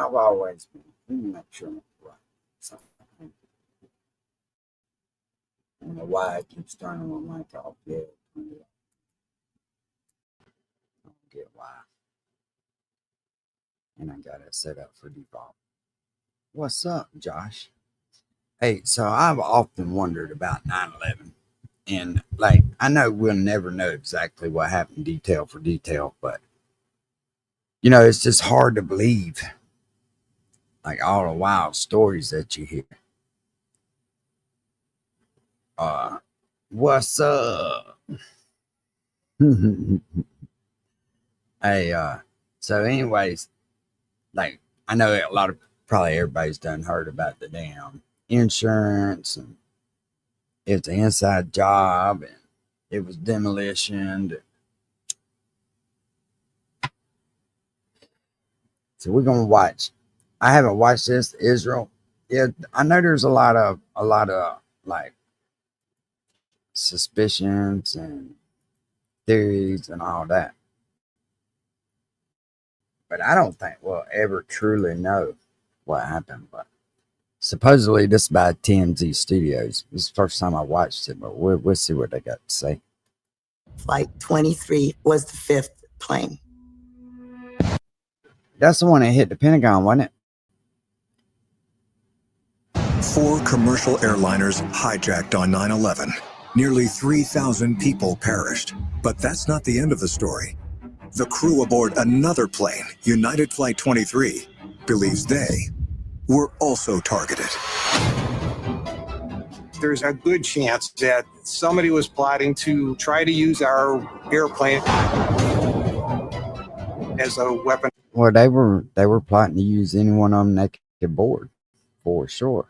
I've always been. Let me make sure I'm right. So, I don't know why it keeps turning my mic off. Yeah, I don't get why. And I got it set up for default. What's up, Josh? Hey, so I've often wondered about 9/11. And, like, I know we'll never know exactly what happened detail for detail, but, you know, it's just hard to believe, like, all the wild stories that you hear. What's up? Hey, so anyways, like, I know a lot of, probably everybody's done heard about the damn insurance, and it's an inside job, and it was demolition. So we're gonna watch. I haven't watched this Israel. Yeah, I know there's a lot of like suspicions and theories and all that, but I don't think we'll ever truly know what happened. But supposedly this is by TMZ Studios. This is the first time I watched it, but we'll see what they got to say. Flight 23 was the fifth plane. That's the one that hit the Pentagon, wasn't it? 4 commercial airliners hijacked on 9/11. Nearly 3,000 people perished. But that's not the end of the story. The crew aboard another plane, United Flight 23, believes they were also targeted. There's a good chance that somebody was plotting to try to use our airplane as a weapon. Well, they were plotting to use any one of them they could board, for sure.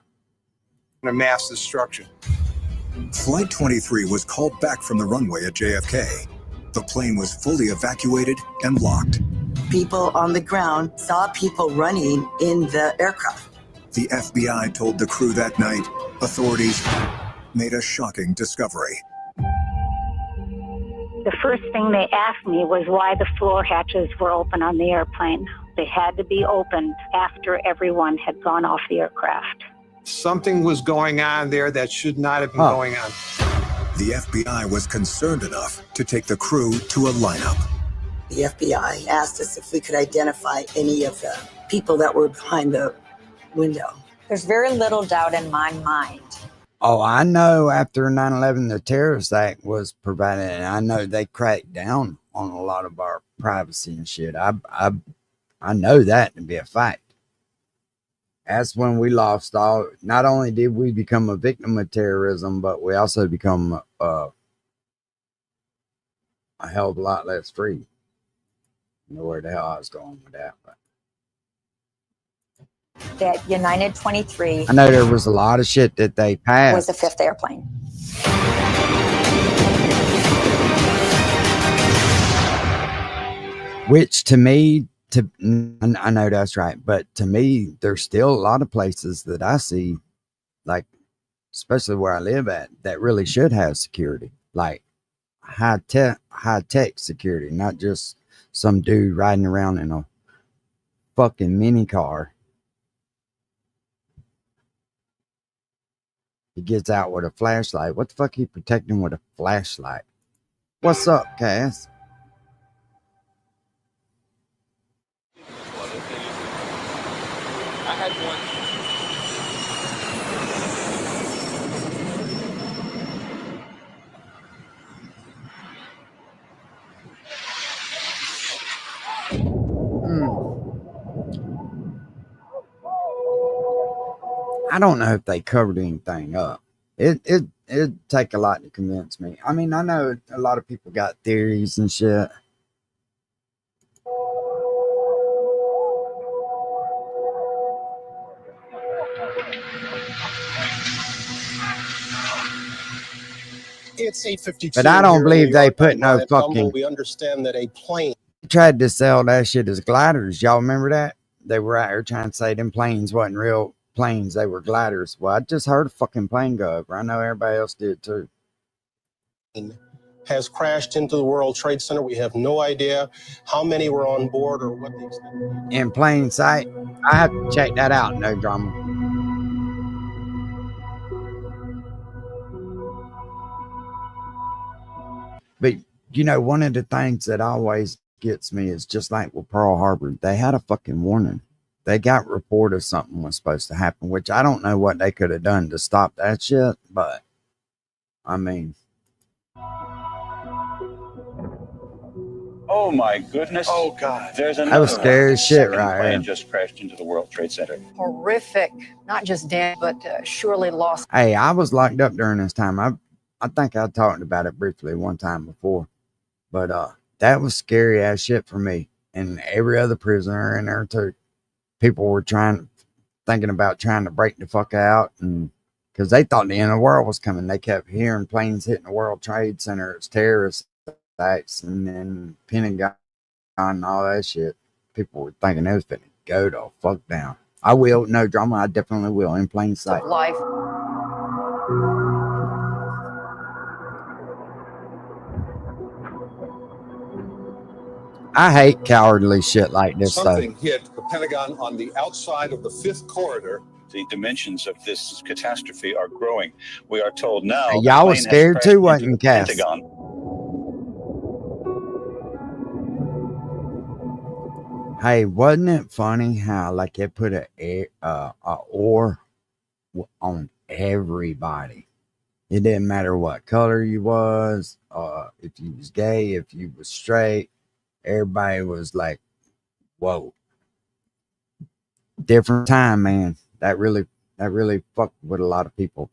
A mass destruction. Flight 23 was called back from the runway at JFK. The plane was fully evacuated and locked. People on the ground saw people running in the aircraft. The FBI told the crew that night authorities made a shocking discovery. The first thing they asked me was why the floor hatches were open on the airplane. They had to be opened after everyone had gone off the aircraft. Something was going on there that should not have been going on. The FBI was concerned enough to take the crew to a lineup. The FBI asked us if we could identify any of the people that were behind the window. There's very little doubt in my mind. Oh, I know after 9/11, the Terrorist Act was provided, and I know they cracked down on a lot of our privacy and shit. I know that to be a fact. That's when we lost all. Not only did we become a victim of terrorism, but we also become a hell of a lot less free. I know where the hell I was going with that, but That United 23 I know there was a lot of shit that they passed. was the fifth airplane. Which to me, I know that's right, but to me, there's still a lot of places that I see, like, especially where I live at, that really should have security, like high tech security, not just some dude riding around in a fucking mini car. He gets out with a flashlight. What the fuck are you protecting with a flashlight? What's up, Cass? I had one. I don't know if they covered anything up. It'd take a lot to convince me. I mean, I know a lot of people got theories and shit. It's 8:52. But I don't believe they put no fucking. We understand that a plane Tried to sell that shit as gliders. Y'all remember that? They were out here trying to say them planes wasn't real planes, they were gliders. Well, I just heard a fucking plane go over. I know everybody else did too. has crashed into the World Trade Center. We have no idea how many were on board or what the extent. In plain sight. I have to check that out. No drama. But you know, one of the things that always gets me is just like with Pearl Harbor, they had a fucking warning. They got reported something was supposed to happen, which I don't know what they could have done to stop that shit, but I mean, oh my goodness. Oh, God. There's that another was scary one. shit Second right plane here. just crashed into the World Trade Center. Horrific, not just damage, but surely lost. Hey, I was locked up during this time. I think I talked about it briefly one time before, but that was scary ass shit for me and every other prisoner in there too. People were thinking about trying to break the fuck out, and because they thought the end of the world was coming. They kept hearing planes hitting the World Trade Center. It's terrorist attacks, and then Pentagon and all that shit. People were thinking it was going to go the fuck down. I will, no drama. I definitely will, in plain sight. Life. I hate cowardly shit like this Something hit the Pentagon on the outside of the fifth corridor. The dimensions of this catastrophe are growing. We are told now. Hey, y'all was scared too, wasn't you, Cass? Pentagon. Hey, wasn't it funny how like it put a ore on everybody? It didn't matter what color you was, if you was gay, if you was straight. Everybody was like, "Whoa, different time, man." That really fucked with a lot of people.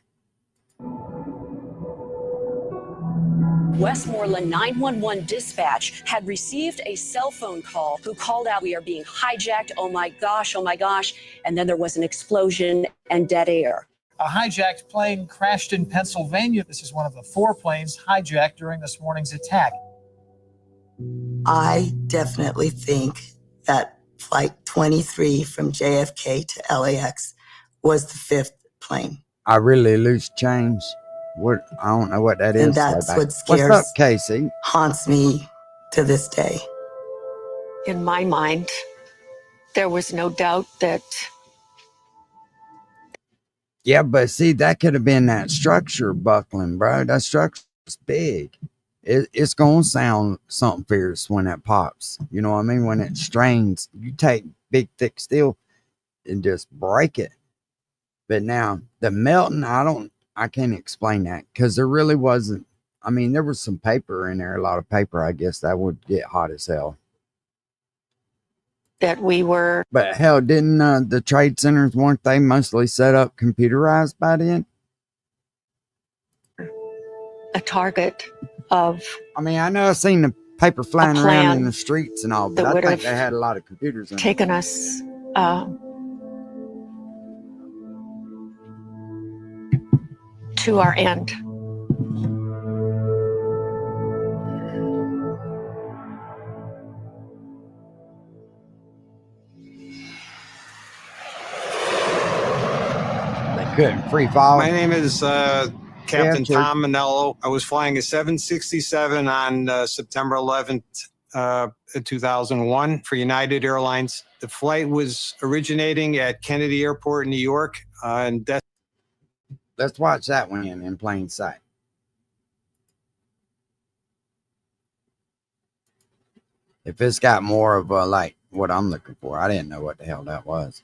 Westmoreland 911 dispatch had received a cell phone call who called out, "We are being hijacked. Oh my gosh, oh my gosh." And then there was an explosion and dead air. A hijacked plane crashed in Pennsylvania. This is one of the 4 planes hijacked during this morning's attack. I definitely think that Flight 23 from JFK to LAX was the 5th plane. I really lose change. What I don't know what that is. And that's what scares, what's up, Casey? Haunts me to this day. In my mind, there was no doubt that. Yeah, but see, that could have been that structure buckling, bro. That structure's big. It's gonna sound something fierce when it pops. You know what I mean? When it strains, you take big thick steel and just break it. But now the melting, I can't explain that because there really wasn't. I mean, there was some paper in there, a lot of paper. I guess that would get hot as hell. That we were. But hell, didn't the trade centers, weren't they mostly set up computerized by then? A target of. I mean, I know I've seen the paper flying around in the streets and all, but I think they had a lot of computers in taken us to our end. They couldn't free fall. My name is Captain Tom Manello. I was flying a 767 on September 11th, 2001 for United Airlines. The flight was originating at Kennedy Airport in New York. Let's watch that one in plain sight. If it's got more of a, like what I'm looking for, I didn't know what the hell that was.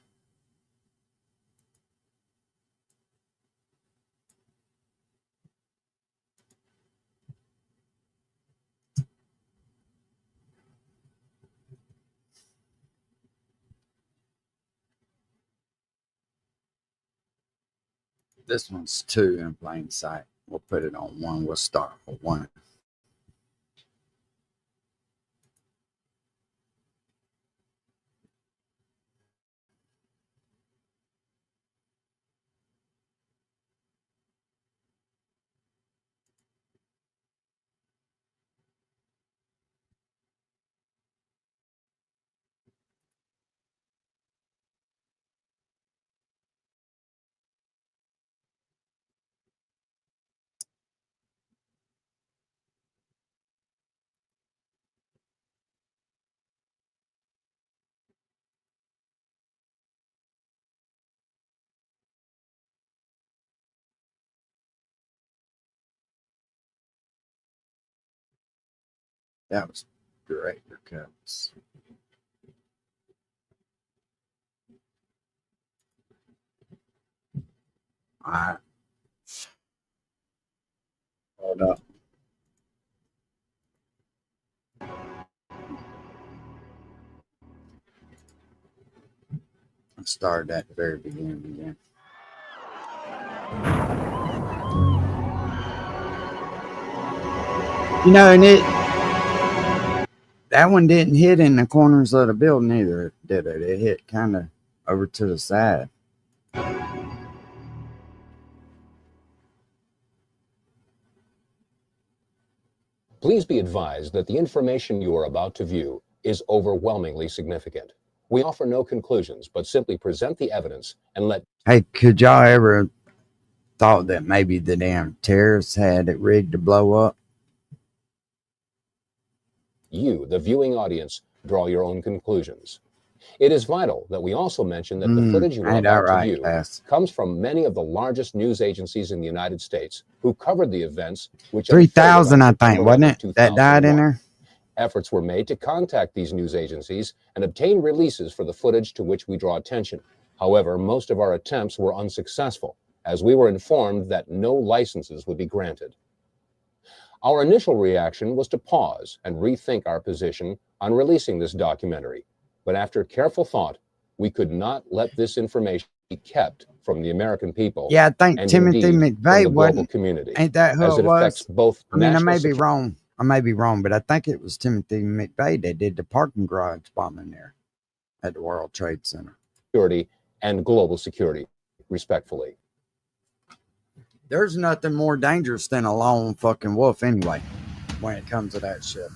This one's 2 in plain sight. We'll put it on 1. We'll start with 1. That was director cuts. All right. Hold up. I started at the very beginning again. You know, and that one didn't hit in the corners of the building either, did it? It hit kind of over to the side. Please be advised that the information you are about to view is overwhelmingly significant. We offer no conclusions, but simply present the evidence and let... Hey, could y'all ever thought that maybe the damn terrorists had it rigged to blow up? You, the viewing audience, draw your own conclusions. It is vital that we also mention that the footage you are about to view comes from many of the largest news agencies in the United States who covered the events which 3,000, I think, wasn't it? That died in there? Efforts were made to contact these news agencies and obtain releases for the footage to which we draw attention. However, most of our attempts were unsuccessful, as we were informed that no licenses would be granted. Our initial reaction was to pause and rethink our position on releasing this documentary. But after careful thought, we could not let this information be kept from the American people. Yeah, I think and Timothy indeed McVeigh from the global community, ain't that who as it affects was? both I mean, I national may be security. wrong. I may be wrong, but I think it was Timothy McVeigh that did the parking garage bombing there at the World Trade Center. And global security, respectfully. There's nothing more dangerous than a lone fucking wolf anyway, when it comes to that shit.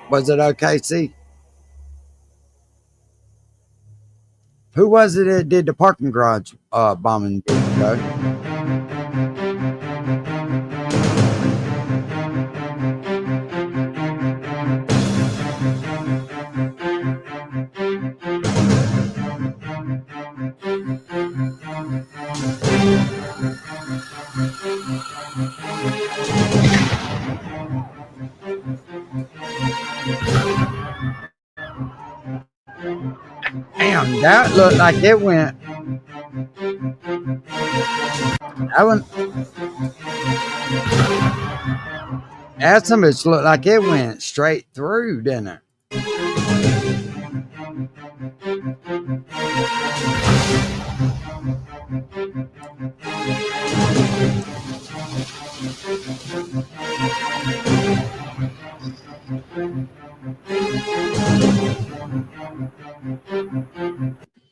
Was it OKC? Who was it that did the parking garage bombing, Joe? Damn, that looked like it went. That one. That some bitch looked like it went straight through, didn't it?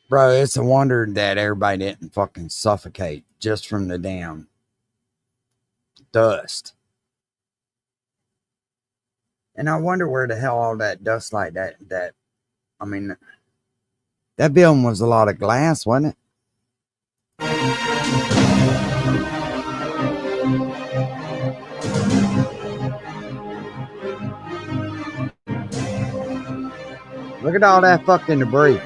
Bro, it's a wonder that everybody didn't fucking suffocate just from the damn dust. And I wonder where the hell all that dust like that, I mean, that building was a lot of glass, wasn't it? Look at all that fucking debris.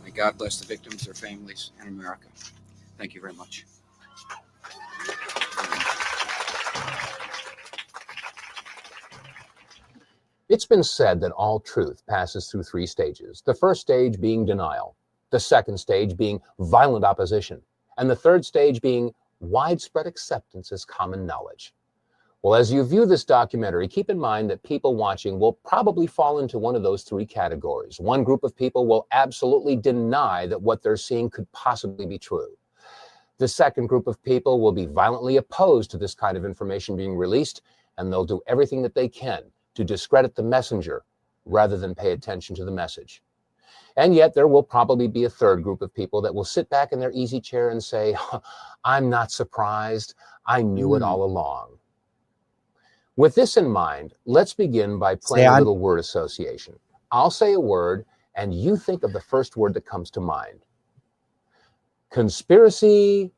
May God bless the victims, their families, and America. Thank you very much. It's been said that all truth passes through three stages. The first stage being denial, the second stage being violent opposition, and the third stage being widespread acceptance as common knowledge. Well, as you view this documentary, keep in mind that people watching will probably fall into one of those three categories. One group of people will absolutely deny that what they're seeing could possibly be true. The second group of people will be violently opposed to this kind of information being released. and they'll do everything that they can to discredit the messenger rather than pay attention to the message. And yet there will probably be a third group of people that will sit back in their easy chair and say, I'm not surprised. I knew it all along. With this in mind, let's begin by playing a little word association. I'll say a word, and you think of the first word that comes to mind. Conspiracy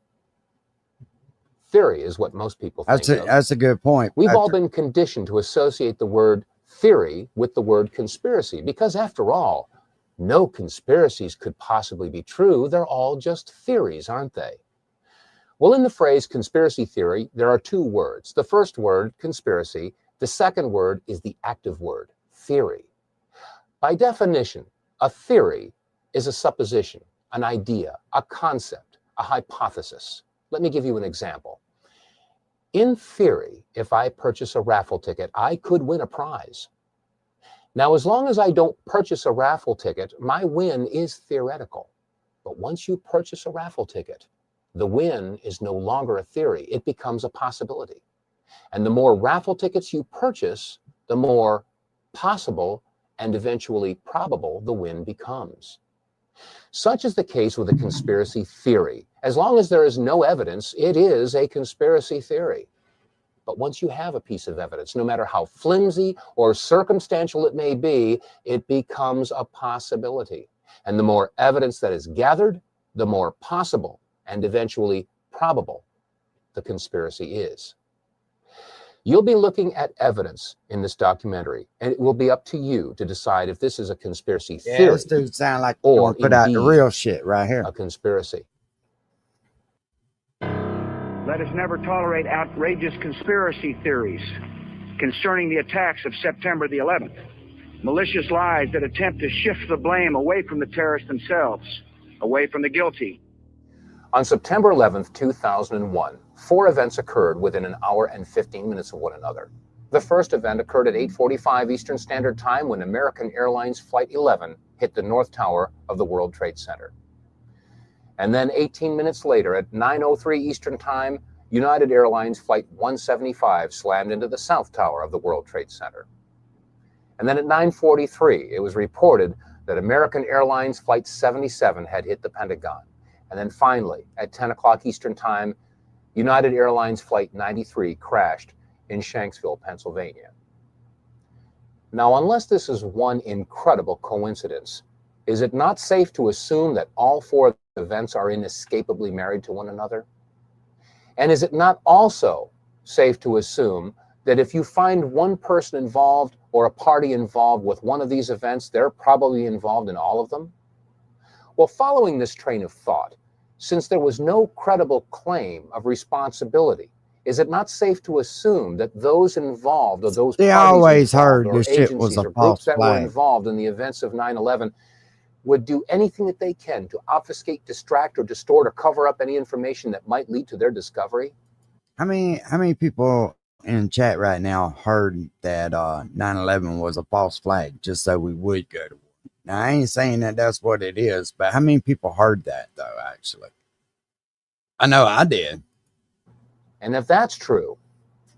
theory is what most people think of. That's a good point. We've all been conditioned to associate the word theory with the word conspiracy, because after all, no conspiracies could possibly be true. They're all just theories, aren't they? Well, in the phrase conspiracy theory, there are two words. The first word, conspiracy. The second word is the active word, theory. By definition, a theory is a supposition, an idea, a concept, a hypothesis. Let me give you an example. In theory, if I purchase a raffle ticket, I could win a prize. Now, as long as I don't purchase a raffle ticket, my win is theoretical. But once you purchase a raffle ticket, the win is no longer a theory. It becomes a possibility. And the more raffle tickets you purchase, the more possible and eventually probable the win becomes. Such is the case with a conspiracy theory. As long as there is no evidence, it is a conspiracy theory. But once you have a piece of evidence, no matter how flimsy or circumstantial it may be, it becomes a possibility. And the more evidence that is gathered, the more possible and eventually probable the conspiracy is. You'll be looking at evidence in this documentary, and it will be up to you to decide if this is a conspiracy theory. This dude sound like or put out the real shit right here. A conspiracy. Let us never tolerate outrageous conspiracy theories concerning the attacks of September the 11th. Malicious lies that attempt to shift the blame away from the terrorists themselves, away from the guilty. On September 11th, 2001, 4 events occurred within an hour and 15 minutes of one another. The first event occurred at 8:45 Eastern Standard Time when American Airlines Flight 11 hit the North Tower of the World Trade Center. And then 18 minutes later, at 9:03 Eastern Time, United Airlines Flight 175 slammed into the South Tower of the World Trade Center. And then at 9:43, it was reported that American Airlines Flight 77 had hit the Pentagon. And then finally, at 10 o'clock Eastern Time, United Airlines Flight 93 crashed in Shanksville, Pennsylvania. Now, unless this is one incredible coincidence, is it not safe to assume that all 4 events are inescapably married to one another? And is it not also safe to assume that if you find one person involved or a party involved with one of these events, they're probably involved in all of them? Well, following this train of thought, since there was no credible claim of responsibility, is it not safe to assume that those involved or those They parties always heard involved or this shit was agencies a or false groups that were flag. involved in the events of 9/11 would do anything that they can to obfuscate, distract, or distort or cover up any information that might lead to their discovery? How many people in chat right now heard that 9/11 was a false flag just so we would go to war? Now, I ain't saying that that's what it is, but how many people heard that, though, actually? I know I did. And if that's true,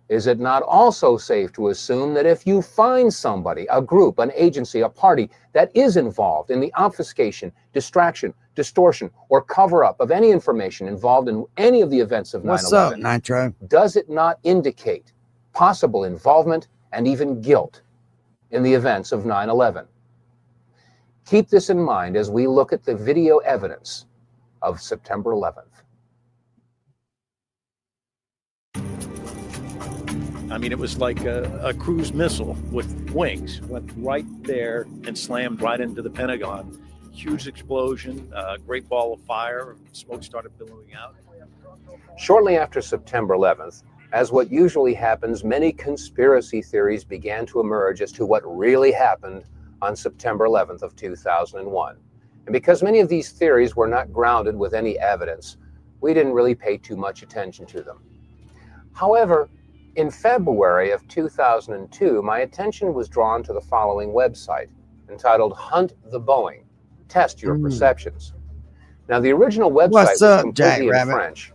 is it not also safe to assume that if you find somebody, a group, an agency, a party that is involved in the obfuscation, distraction, distortion, or cover-up of any information involved in any of the events of 9/11, What's up, Nitro? does it not indicate possible involvement and even guilt in the events of 9/11? Keep this in mind as we look at the video evidence of September 11th. I mean, it was like a cruise missile with wings, went right there and slammed right into the Pentagon. Huge explosion, great ball of fire, smoke started billowing out. Shortly after September 11th, as what usually happens, many conspiracy theories began to emerge as to what really happened on September 11th of 2001. And because many of these theories were not grounded with any evidence, we didn't really pay too much attention to them. However, in February of 2002, my attention was drawn to the following website entitled Hunt the Boeing, Test Your Perceptions. Now, the original website was completely in French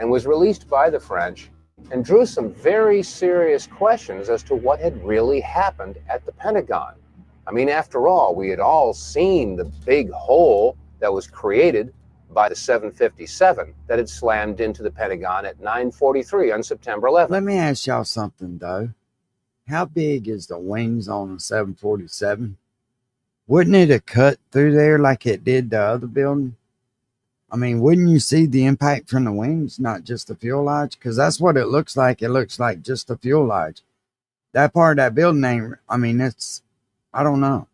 and was released by the French and drew some very serious questions as to what had really happened at the Pentagon. I mean, after all, we had all seen the big hole that was created by the 757 that had slammed into the Pentagon at 9:43 on September 11th. Let me ask y'all something, though. How big is the wings on a 747? Wouldn't it have cut through there like it did the other building? I mean, wouldn't you see the impact from the wings, not just the fuselage? Because that's what it looks like. It looks like just the fuselage. That part of that building ain't, I mean, it's, I don't know.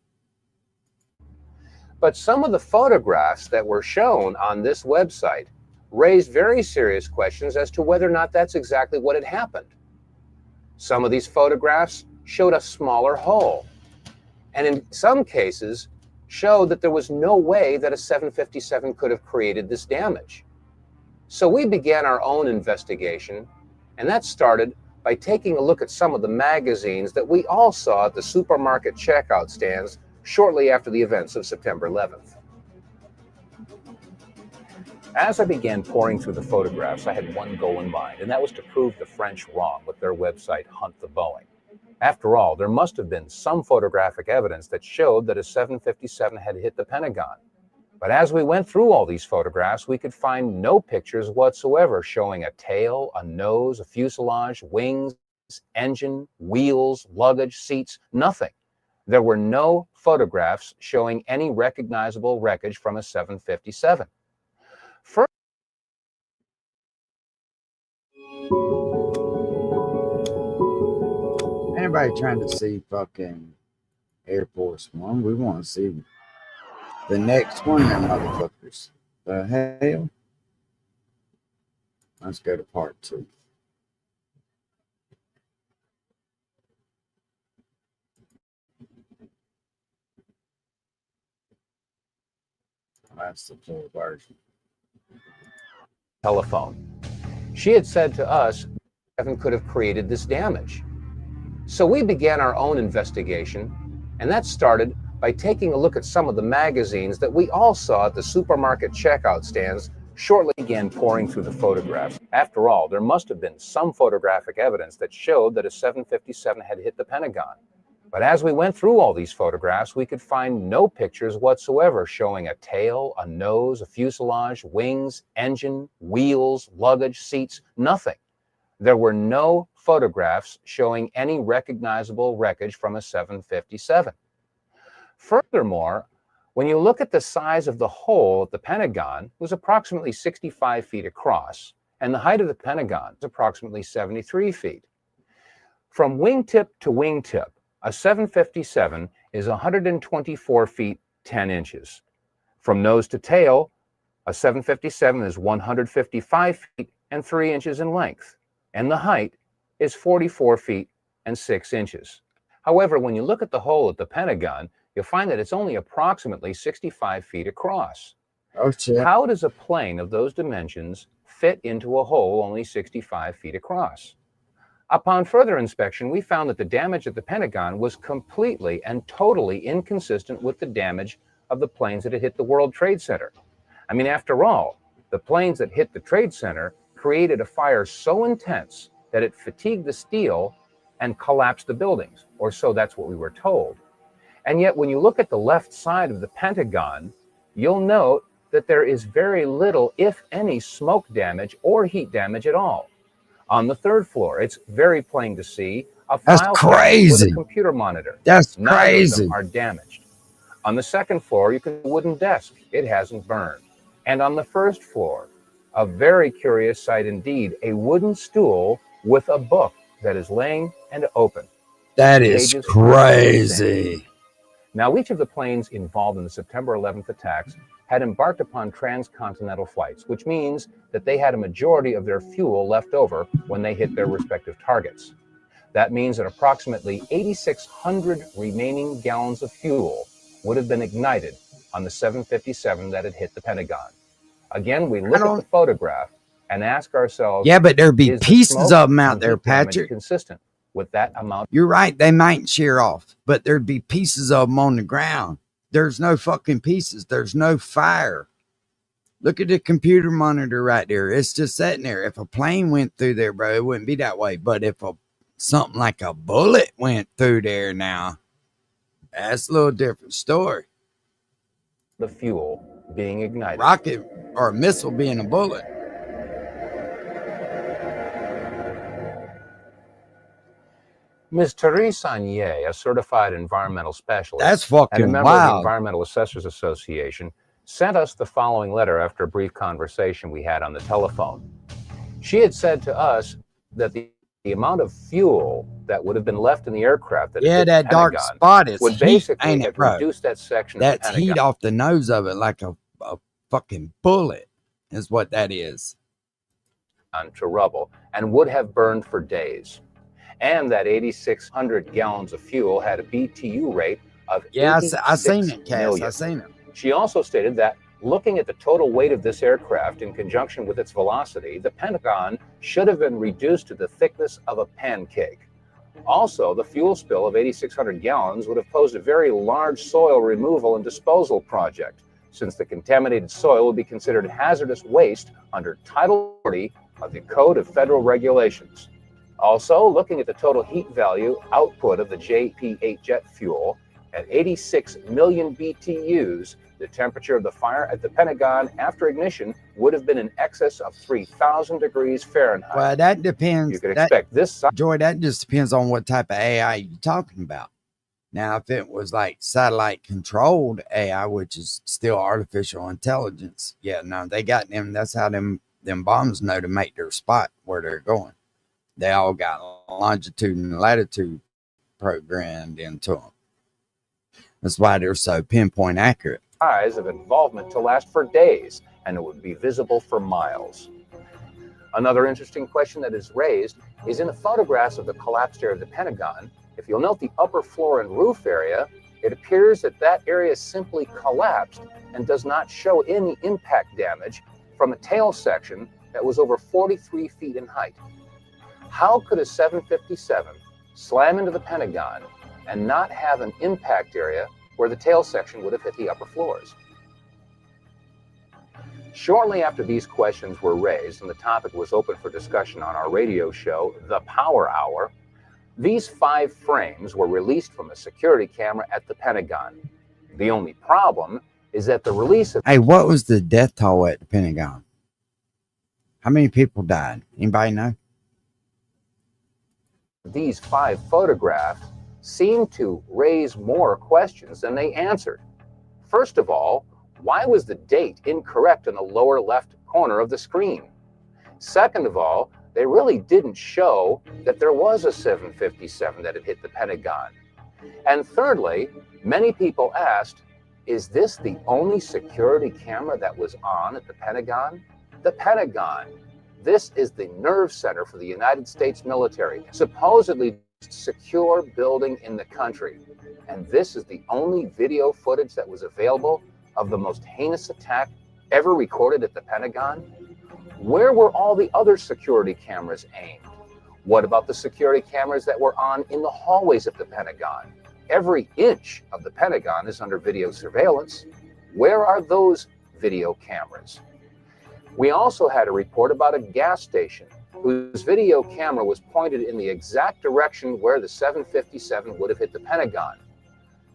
But some of the photographs that were shown on this website raised very serious questions as to whether or not that's exactly what had happened. Some of these photographs showed a smaller hole, and in some cases showed that there was no way that a 757 could have created this damage. So we began our own investigation, and that started by taking a look at some of the magazines that we all saw at the supermarket checkout stands shortly after the events of September 11th. As I began pouring through the photographs, I had one goal in mind, and that was to prove the French wrong with their website, Hunt the Boeing. After all, there must have been some photographic evidence that showed that a 757 had hit the Pentagon. But as we went through all these photographs, we could find no pictures whatsoever showing a tail, a nose, a fuselage, wings, engine, wheels, luggage, seats, nothing. There were no photographs showing any recognizable wreckage from a 757. First, Anybody trying to see fucking Air Force One? We want to see the next one, them motherfuckers. The hell? Let's go to part 2. That's the full version. Telephone. She had said to us, Kevin could have created this damage. So we began our own investigation, and that started by taking a look at some of the magazines that we all saw at the supermarket checkout stands shortly began pouring through the photographs. After all, there must have been some photographic evidence that showed that a 757 had hit the Pentagon. But as we went through all these photographs, we could find no pictures whatsoever showing a tail, a nose, a fuselage, wings, engine, wheels, luggage, seats, nothing. There were no photographs showing any recognizable wreckage from a 757. Furthermore, when you look at the size of the hole at the Pentagon, it was approximately 65 feet across, and the height of the Pentagon is approximately 73 feet. From wingtip to wingtip, a 757 is 124 feet 10 inches. From nose to tail, a 757 is 155 feet and 3 inches in length, and the height is 44 feet and 6 inches. However, when you look at the hole at the Pentagon, you'll find that it's only approximately 65 feet across. Oh, shit. How does a plane of those dimensions fit into a hole only 65 feet across? Upon further inspection, we found that the damage at the Pentagon was completely and totally inconsistent with the damage of the planes that had hit the World Trade Center. I mean, after all, the planes that hit the Trade Center created a fire so intense that it fatigued the steel and collapsed the buildings, or so that's what we were told. And yet, when you look at the left side of the Pentagon, you'll note that there is very little, if any, smoke damage or heat damage at all. On the third floor, it's very plain to see a file cabinet with a computer monitor. That's Neither crazy. of them are damaged. On the second floor, you can see a wooden desk. It hasn't burned. And on the first floor, a very curious sight indeed, a wooden stool with a book that is laying and open. That is Pages crazy. Now, each of the planes involved in the September 11th attacks had embarked upon transcontinental flights, which means that they had a majority of their fuel left over when they hit their respective targets. That means that approximately 8,600 remaining gallons of fuel would have been ignited on the 757 that had hit the Pentagon. Again, we look at the photograph and ask ourselves, Yeah, but there'd be is the pieces smoke of them out and there, heat damage Patrick. consistent with that amount? You're right. They might shear off, but there'd be pieces of them on the ground. There's no fucking pieces. There's no fire. Look at the computer monitor right there. It's just sitting there. If a plane went through there, bro, it wouldn't be that way. But if something like a bullet went through there now, that's a little different story. The fuel being ignited. Rocket or a missile being a bullet. Ms. Therese Sagnier, a certified environmental specialist That's and a fucking member of the wild. Environmental Assessors Association, sent us the following letter after a brief conversation we had on the telephone. She had said to us that the amount of fuel that would have been left in the aircraft that Yeah, hit the that dark Pentagon spot is would heat, basically ain't it, have bro? reduced that section That's of the heat Pentagon off the nose of it like a fucking bullet is what that is. to rubble and would have burned for days. And that 8,600 gallons of fuel had a BTU rate of Yeah, I 86 seen it, Cass. million. I seen it. She also stated that looking at the total weight of this aircraft in conjunction with its velocity, the Pentagon should have been reduced to the thickness of a pancake. Also, the fuel spill of 8,600 gallons would have posed a very large soil removal and disposal project, since the contaminated soil would be considered hazardous waste under Title 40 of the Code of Federal Regulations. Also, looking at the total heat value output of the JP-8 jet fuel at 86 million BTUs, the temperature of the fire at the Pentagon after ignition would have been in excess of 3,000 degrees Fahrenheit. Well, that depends. You could expect this. Joy, that just depends on what type of AI you're talking about. Now, if it was like satellite controlled AI, which is still artificial intelligence, yeah, no, they got them. That's how them bombs know to make their spot where they're going. They all got longitude and latitude programmed into them. That's why they're so pinpoint accurate. Size of involvement to last for days, and it would be visible for miles. Another interesting question that is raised is in the photographs of the collapsed area of the Pentagon. If you'll note the upper floor and roof area, it appears that that area simply collapsed and does not show any impact damage from a tail section that was over 43 feet in height. How could a 757 slam into the Pentagon and not have an impact area where the tail section would have hit the upper floors? Shortly after these questions were raised and the topic was open for discussion on our radio show, The Power Hour, these 5 frames were released from a security camera at the Pentagon. The only problem is that the release of Hey, what was the death toll at the Pentagon? How many people died? Anybody know? these 5 photographs seem to raise more questions than they answered. First of all, why was the date incorrect in the lower left corner of the screen? Second of all, they really didn't show that there was a 757 that had hit the Pentagon. And thirdly, many people asked, is this the only security camera that was on at the Pentagon? The Pentagon. This is the nerve center for the United States military, supposedly the most secure building in the country. And this is the only video footage that was available of the most heinous attack ever recorded at the Pentagon. Where were all the other security cameras aimed? What about the security cameras that were on in the hallways of the Pentagon? Every inch of the Pentagon is under video surveillance. Where are those video cameras? We also had a report about a gas station whose video camera was pointed in the exact direction where the 757 would have hit the Pentagon.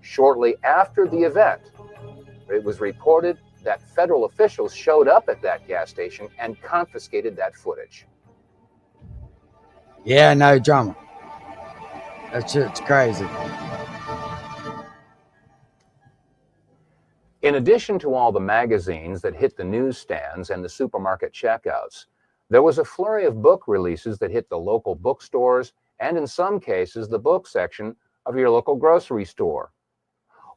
Shortly after the event, it was reported that federal officials showed up at that gas station and confiscated that footage. Yeah, no drama. That shit's crazy. In addition to all the magazines that hit the newsstands and the supermarket checkouts, there was a flurry of book releases that hit the local bookstores and, in some cases, the book section of your local grocery store.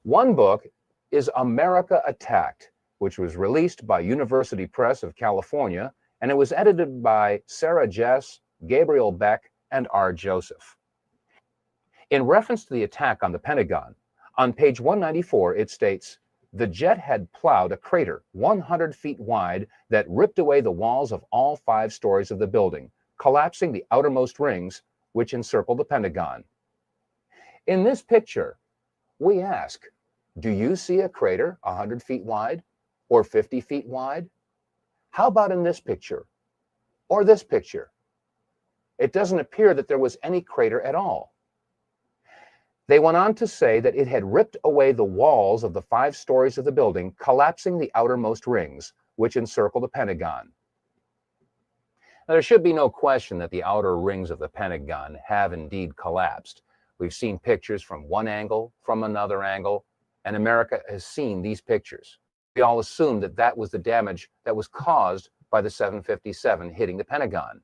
One book is America Attacked, which was released by University Press of California, and it was edited by Sarah Jess, Gabriel Beck, and R. Joseph. In reference to the attack on the Pentagon, on page 194, it states, the jet had plowed a crater 100 feet wide that ripped away the walls of all 5 stories of the building, collapsing the outermost rings which encircle the Pentagon. In this picture, we ask, do you see a crater 100 feet wide or 50 feet wide How about in this picture? Or this picture? It doesn't appear that there was any crater at all. They went on to say that it had ripped away the walls of the 5 stories of the building, collapsing the outermost rings, which encircle the Pentagon. Now, there should be no question that the outer rings of the Pentagon have indeed collapsed. We've seen pictures from one angle, from another angle, and America has seen these pictures. We all assumed that that was the damage that was caused by the 757 hitting the Pentagon.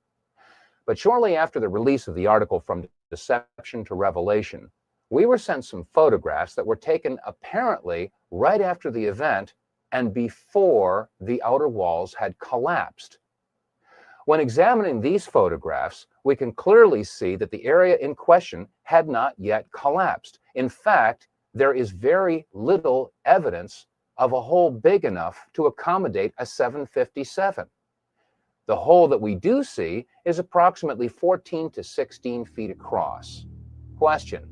But shortly after the release of the article From Deception to Revelation, we were sent some photographs that were taken apparently right after the event and before the outer walls had collapsed. When examining these photographs, we can clearly see that the area in question had not yet collapsed. In fact, there is very little evidence of a hole big enough to accommodate a 757. The hole that we do see is approximately 14 to 16 feet across. Question: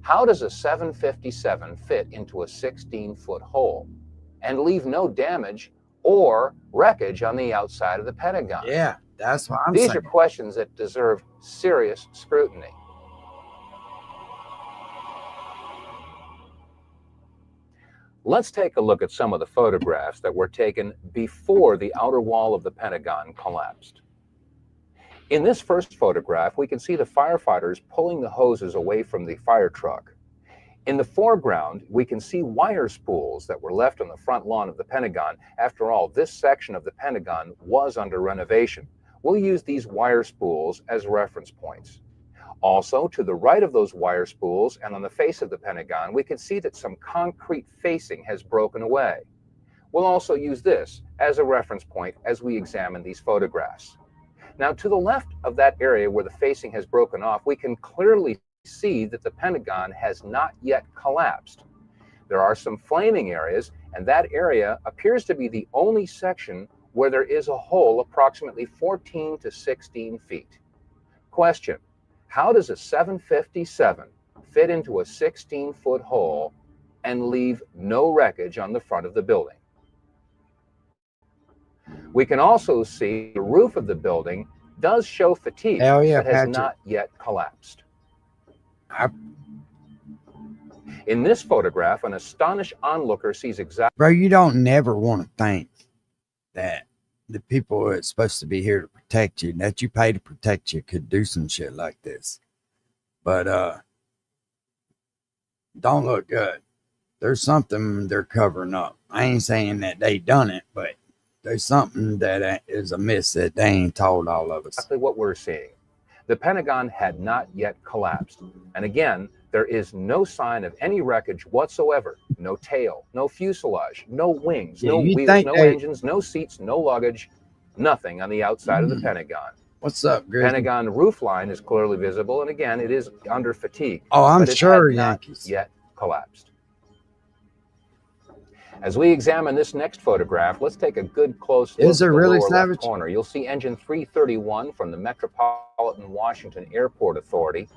how does a 757 fit into a 16-foot hole and leave no damage or wreckage on the outside of the Pentagon? Yeah, that's what I'm saying. saying. These are questions that deserve serious scrutiny. Let's take a look at some of the photographs that were taken before the outer wall of the Pentagon collapsed. In this first photograph, we can see the firefighters pulling the hoses away from the fire truck. In the foreground, we can see wire spools that were left on the front lawn of the Pentagon. After all, this section of the Pentagon was under renovation. We'll use these wire spools as reference points. Also, to the right of those wire spools and on the face of the Pentagon, we can see that some concrete facing has broken away. We'll also use this as a reference point as we examine these photographs. Now, to the left of that area where the facing has broken off, we can clearly see that the Pentagon has not yet collapsed. There are some flaming areas, and that area appears to be the only section where there is a hole approximately 14 to 16 feet. Question: how does a 757 fit into a 16-foot hole and leave no wreckage on the front of the building? We can also see the roof of the building does show fatigue that has not yet collapsed. In this photograph, an astonished onlooker sees exactly... Bro, you don't never want to think that the people that's supposed to be here to protect you, that you pay to protect you, could do some shit like this. But don't look good. There's something they're covering up. I ain't saying that they done it, but there's something that is amiss that they ain't told all of us. Exactly what we're seeing. The Pentagon had not yet collapsed. And again, there is no sign of any wreckage whatsoever. No tail, no fuselage, no wings, no wheels, no engines, no seats, no luggage, nothing on the outside of the Pentagon. What's up, Grizzly? Pentagon roof line is clearly visible, and again, it is under fatigue. Oh, I'm but sure, it had Yankees. not yet collapsed. As we examine this next photograph, let's take a good close look at the really lower savage? left corner. You'll see engine 331 from the Metropolitan Washington Airport Authority,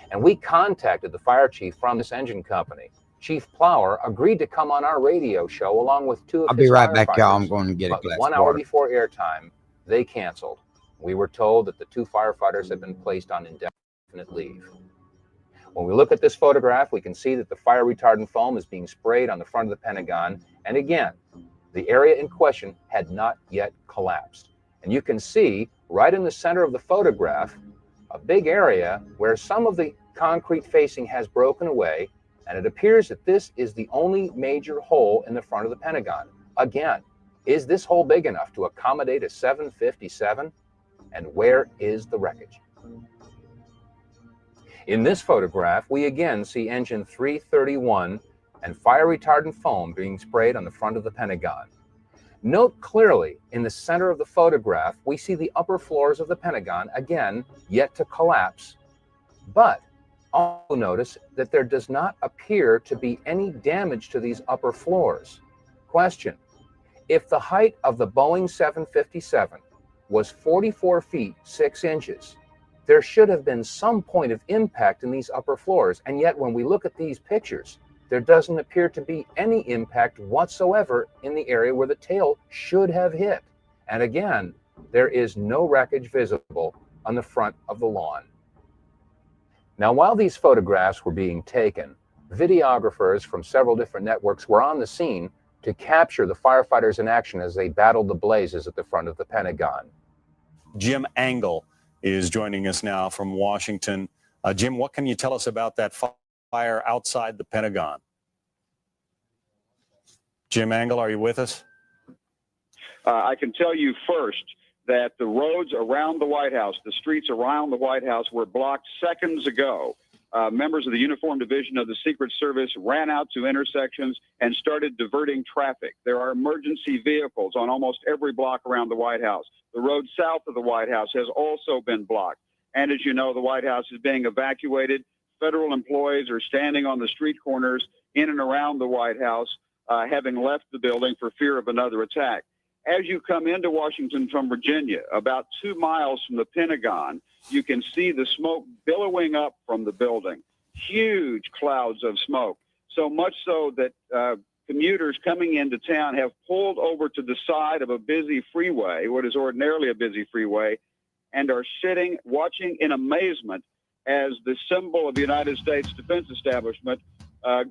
and we contacted the fire chief from this engine company. Chief Plower agreed to come on our radio show along with two of I'll his be right back, firefighters, y'all. I'm going to get a but glass 1 of hour water. before airtime, they canceled. We were told that the two firefighters had been placed on indefinite leave. When we look at this photograph, we can see that the fire retardant foam is being sprayed on the front of the Pentagon. And again, the area in question had not yet collapsed. And you can see right in the center of the photograph, a big area where some of the concrete facing has broken away. And it appears that this is the only major hole in the front of the Pentagon. Again, is this hole big enough to accommodate a 757? And where is the wreckage? In this photograph, we again see engine 331 and fire retardant foam being sprayed on the front of the Pentagon. Note clearly in the center of the photograph, we see the upper floors of the Pentagon, again, yet to collapse. But also notice that there does not appear to be any damage to these upper floors. Question: if the height of the Boeing 757 was 44 feet 6 inches, there should have been some point of impact in these upper floors. And yet when we look at these pictures, there doesn't appear to be any impact whatsoever in the area where the tail should have hit. And again, there is no wreckage visible on the front of the lawn. Now, while these photographs were being taken, videographers from several different networks were on the scene to capture the firefighters in action as they battled the blazes at the front of the Pentagon. Jim Angle is joining us now from Washington. Jim, what can you tell us about that fire outside the Pentagon? Jim Angle, are you with us? I can tell you first that the roads around the White House, the streets around the White House were blocked seconds ago. Members of the Uniform Division of the Secret Service ran out to intersections and started diverting traffic. There are emergency vehicles on almost every block around the White House. The road south of the White House has also been blocked. And as you know, the White House is being evacuated. Federal employees are standing on the street corners in and around the White House, having left the building for fear of another attack. As you come into Washington from Virginia, about 2 miles from the Pentagon, you can see the smoke billowing up from the building. Huge clouds of smoke. So much so that commuters coming into town have pulled over to the side of a busy freeway, what is ordinarily a busy freeway, and are sitting, watching in amazement as the symbol of the United States Defense Establishment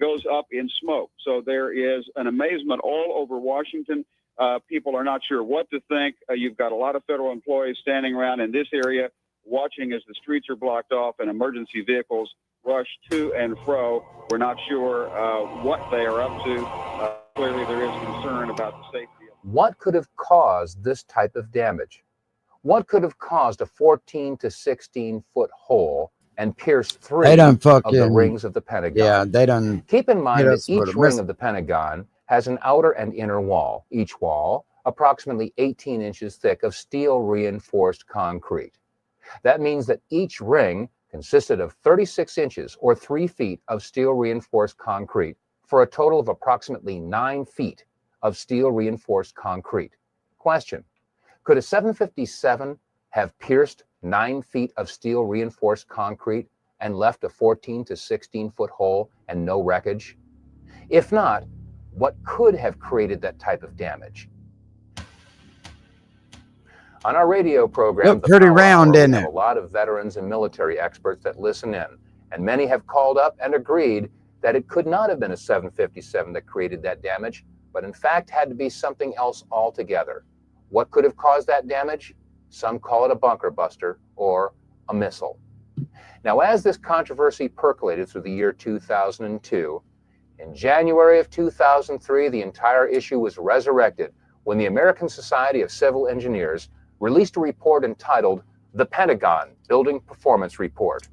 goes up in smoke. So there is an amazement all over Washington. People are not sure what to think. You've got a lot of federal employees standing around in this area watching as the streets are blocked off and emergency vehicles rush to and fro. We're not sure what they are up to. Clearly, there is concern about the safety. What could have caused this type of damage? What could have caused a 14 to 16 foot hole and pierced 3 of the rings of the Pentagon? Yeah, they done. Keep in mind that each ring of the Pentagon has an outer and inner wall, each wall approximately 18 inches thick of steel reinforced concrete. That means that each ring consisted of 36 inches or 3 feet of steel reinforced concrete for a total of approximately 9 feet of steel reinforced concrete. Question: could a 757 have pierced 9 feet of steel reinforced concrete and left a 14 to 16 foot hole and no wreckage? If not, what could have created that type of damage? On our radio program, Look pretty round, we isn't have it? a lot of veterans and military experts that listen in, and many have called up and agreed that it could not have been a 757 that created that damage, but in fact had to be something else altogether. What could have caused that damage? Some call it a bunker buster or a missile. Now, as this controversy percolated through the year 2002, in January of 2003, the entire issue was resurrected when the American Society of Civil Engineers released a report entitled The Pentagon Building Performance Report.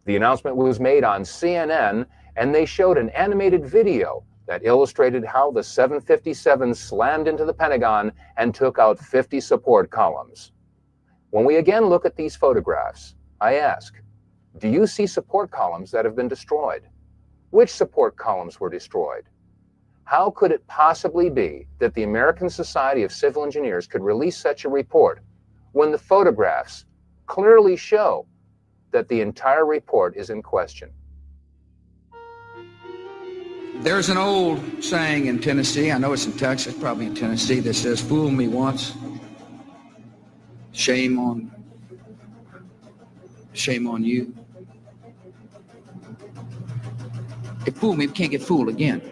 The announcement was made on CNN, and they showed an animated video that illustrated how the 757 slammed into the Pentagon and took out 50 support columns. When we again look at these photographs, I ask, do you see support columns that have been destroyed? Which support columns were destroyed? How could it possibly be that the American Society of Civil Engineers could release such a report when the photographs clearly show that the entire report is in question? There's an old saying in Tennessee, I know it's in Texas, probably in Tennessee, that says, "Fool me once, shame on you." If fool me, we can't get fooled again.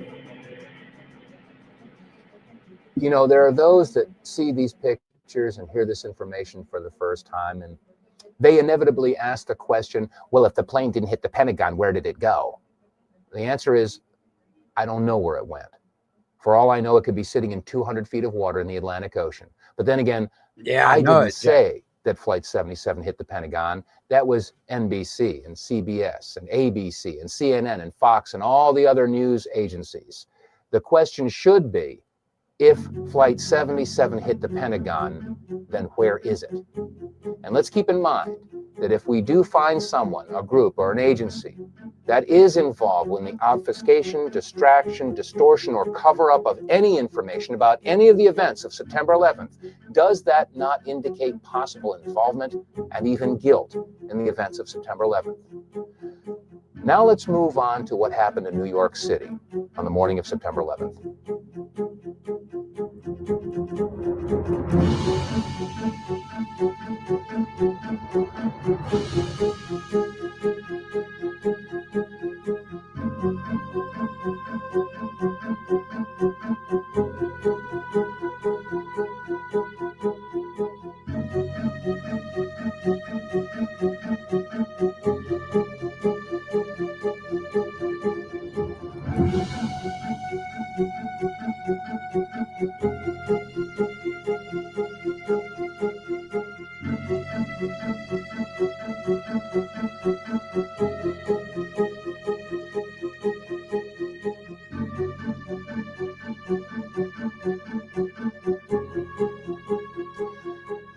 You know, there are those that see these pictures and hear this information for the first time, and they inevitably ask the question, well, if the plane didn't hit the Pentagon, where did it go? The answer is, I don't know where it went. For all I know, it could be sitting in 200 feet of water in the Atlantic Ocean. But then again, I didn't say that Flight 77 hit the Pentagon. That was NBC and CBS and ABC and CNN and Fox and all the other news agencies. The question should be, if Flight 77 hit the Pentagon, then where is it? And let's keep in mind that if we do find someone, a group, or an agency that is involved in the obfuscation, distraction, distortion, or cover-up of any information about any of the events of September 11th, does that not indicate possible involvement and even guilt in the events of September 11th? Now let's move on to what happened in New York City on the morning of September 11th.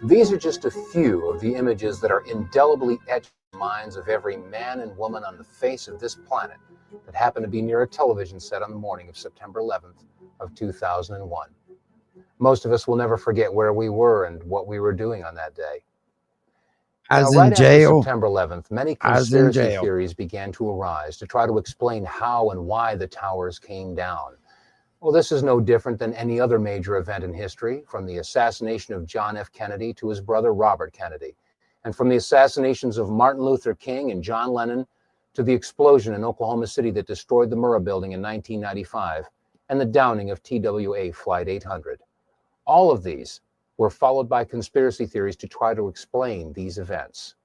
These are just a few of the images that are indelibly etched in the minds of every man and woman on the face of this planet that happened to be near a television set on the morning of September 11th of 2001. Most of us will never forget where we were and what we were doing on that day. I was Now, right in after jail. September 11th, many I was in conspiracy jail. theories began to arise to try to explain how and why the towers came down. Well, this is no different than any other major event in history, from the assassination of John F. Kennedy to his brother Robert Kennedy, and from the assassinations of Martin Luther King and John Lennon to the explosion in Oklahoma City that destroyed the Murrah Building in 1995 and the downing of TWA Flight 800. All of these were followed by conspiracy theories to try to explain these events.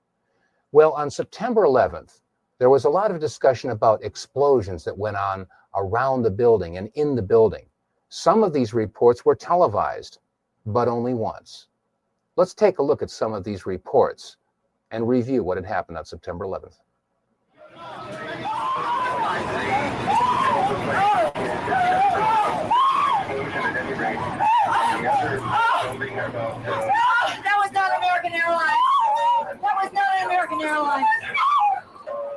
Well, on September 11th, there was a lot of discussion about explosions that went on around the building and in the building. Some of these reports were televised, but only once. Let's take a look at some of these reports and review what had happened on September 11th. That was not American Airlines. That was not American Airlines.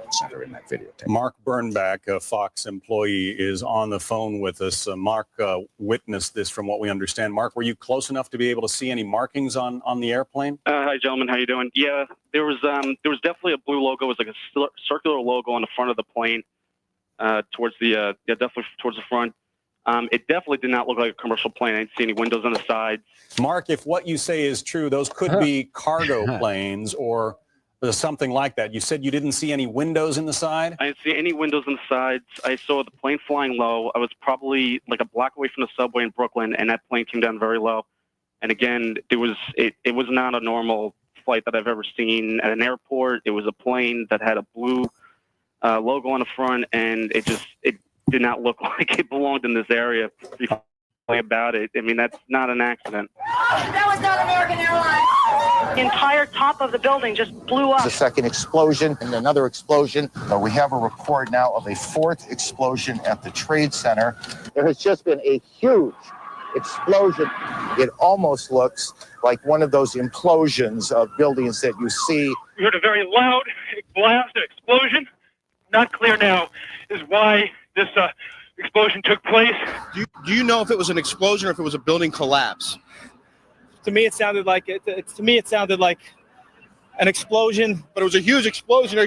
Center in that video. Mark Bernbach, a Fox employee, is on the phone with us. Mark witnessed this from what we understand. Mark, were you close enough to be able to see any markings on the airplane? Hi, gentlemen. How you doing? Yeah, there was definitely a blue logo. It was like a circular logo on the front of the plane, definitely towards the front. It definitely did not look like a commercial plane. I didn't see any windows on the sides. Mark, if what you say is true, those could be cargo planes or something like that. You said you didn't see any windows in the side? I didn't see any windows on the sides. I saw the plane flying low. I was probably like a block away from the subway in Brooklyn, and that plane came down very low. And again, it was not a normal flight that I've ever seen at an airport. It was a plane that had a blue logo on the front, and it did not look like it belonged in this area. About it, I mean, that's not an accident. That was not American Airlines. The entire top of the building just blew up. The second explosion and another explosion. We have a report now of a fourth explosion at the Trade Center. There has just been a huge explosion. It almost looks like one of those implosions of buildings that you see. We heard a very loud blast, an explosion. Not clear now is why this explosion took place. Do you know if it was an explosion or if it was a building collapse? To me, it sounded like an explosion. But it was a huge explosion.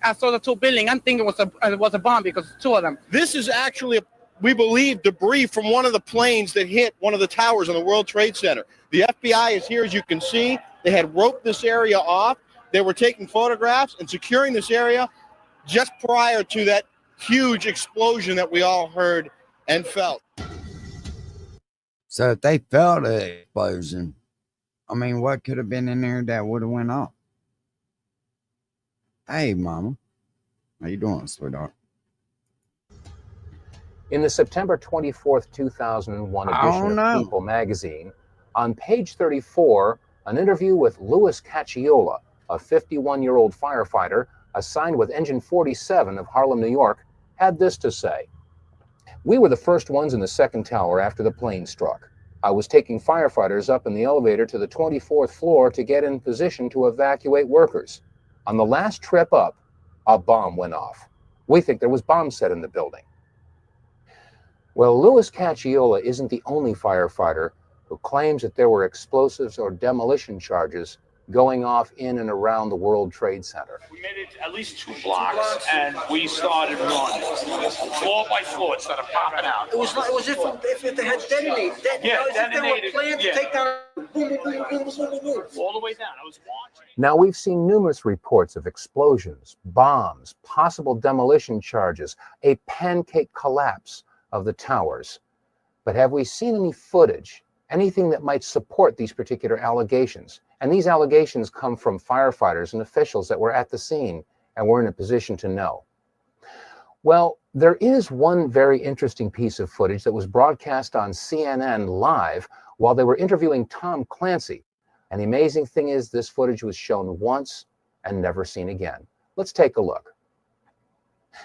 I saw the two buildings. I'm thinking it was a bomb because two of them. This is actually, we believe, debris from one of the planes that hit one of the towers on the World Trade Center. The FBI is here, as you can see. They had roped this area off. They were taking photographs and securing this area just prior to that huge explosion that we all heard and felt. So if they felt an explosion, I mean, what could have been in there that would have went off? Hey, Mama. How you doing, sweetheart? In the September 24th, 2001 edition of People magazine, on page 34, an interview with Louis Cacciola, a 51-year-old firefighter assigned with Engine 47 of Harlem, New York, had this to say. We were the first ones in the second tower after the plane struck. I was taking firefighters up in the elevator to the 24th floor to get in position to evacuate workers. On the last trip up, a bomb went off. We think there was bombs set in the building. Well, Louis Cacciola isn't the only firefighter who claims that there were explosives or demolition charges going off in and around the World Trade Center. We made it at least 2 blocks, and we started running. Floor by floor, it started popping out. It was if they had detonated. Detonated. If they were planned to take down All the way down. I was watching. Now, we've seen numerous reports of explosions, bombs, possible demolition charges, a pancake collapse of the towers. But have we seen any footage, anything that might support these particular allegations? And these allegations come from firefighters and officials that were at the scene and were in a position to know. Well, there is one very interesting piece of footage that was broadcast on CNN live while they were interviewing Tom Clancy. And the amazing thing is this footage was shown once and never seen again. Let's take a look.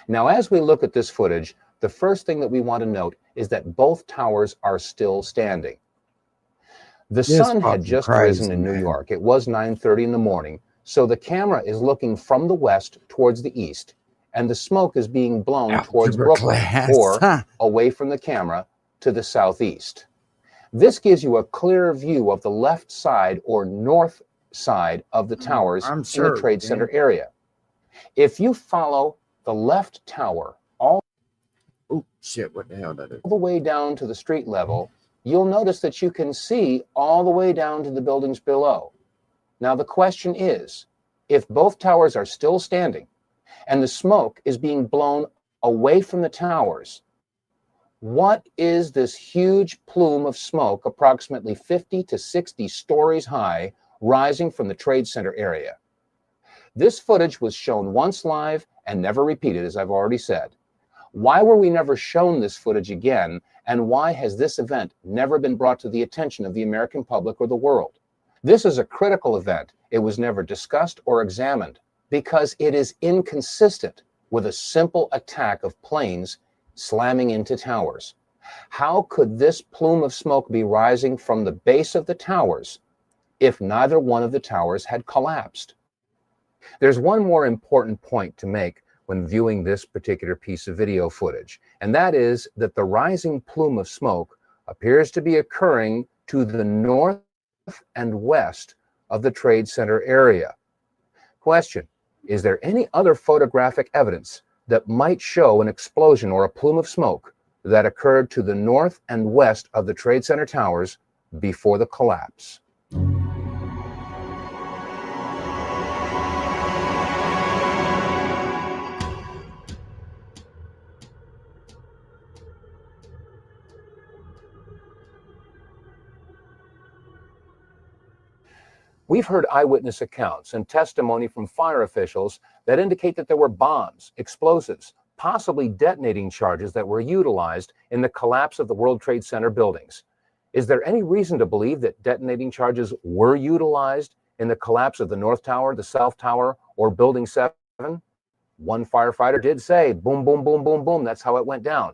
Now, as we look at this footage, the first thing that we want to note is that both towers are still standing. The sun had just risen in New York. It was 9:30 in the morning, so the camera is looking from the west towards the east, and the smoke is being blown towards Brooklyn, or away from the camera to the southeast. This gives you a clear view of the left side or north side of the towers in the Trade Center area. If you follow the left tower all what the hell that is? the way down to the street level, you'll notice that you can see all the way down to the buildings below. Now, the question is, if both towers are still standing and the smoke is being blown away from the towers, what is this huge plume of smoke, approximately 50 to 60 stories high, rising from the Trade Center area? This footage was shown once live and never repeated, as I've already said. Why were we never shown this footage again, and why has this event never been brought to the attention of the American public or the world? This is a critical event. It was never discussed or examined because it is inconsistent with a simple attack of planes slamming into towers. How could this plume of smoke be rising from the base of the towers if neither one of the towers had collapsed? There's one more important point to make when viewing this particular piece of video footage, and that is that the rising plume of smoke appears to be occurring to the north and west of the Trade Center area. Question: is there any other photographic evidence that might show an explosion or a plume of smoke that occurred to the north and west of the Trade Center towers before the collapse? We've heard eyewitness accounts and testimony from fire officials that indicate that there were bombs, explosives, possibly detonating charges that were utilized in the collapse of the World Trade Center buildings. Is there any reason to believe that detonating charges were utilized in the collapse of the North Tower, the South Tower, or Building 7? One firefighter did say, boom, boom, boom, boom, boom, that's how it went down.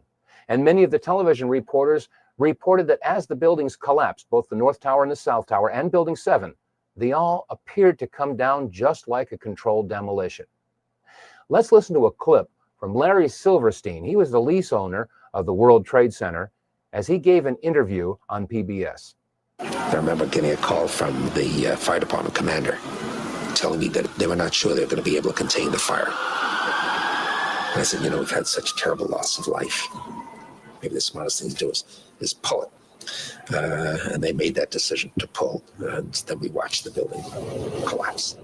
And many of the television reporters reported that as the buildings collapsed, both the North Tower and the South Tower and Building 7, they all appeared to come down just like a controlled demolition. Let's listen to a clip from Larry Silverstein. He was the lease owner of the World Trade Center as he gave an interview on PBS. I remember getting a call from the fire department commander telling me that they were not sure they were going to be able to contain the fire. And I said, you know, we've had such terrible loss of life. Maybe the smartest thing to do is pull it. And they made that decision to pull, and then we watched the building collapse.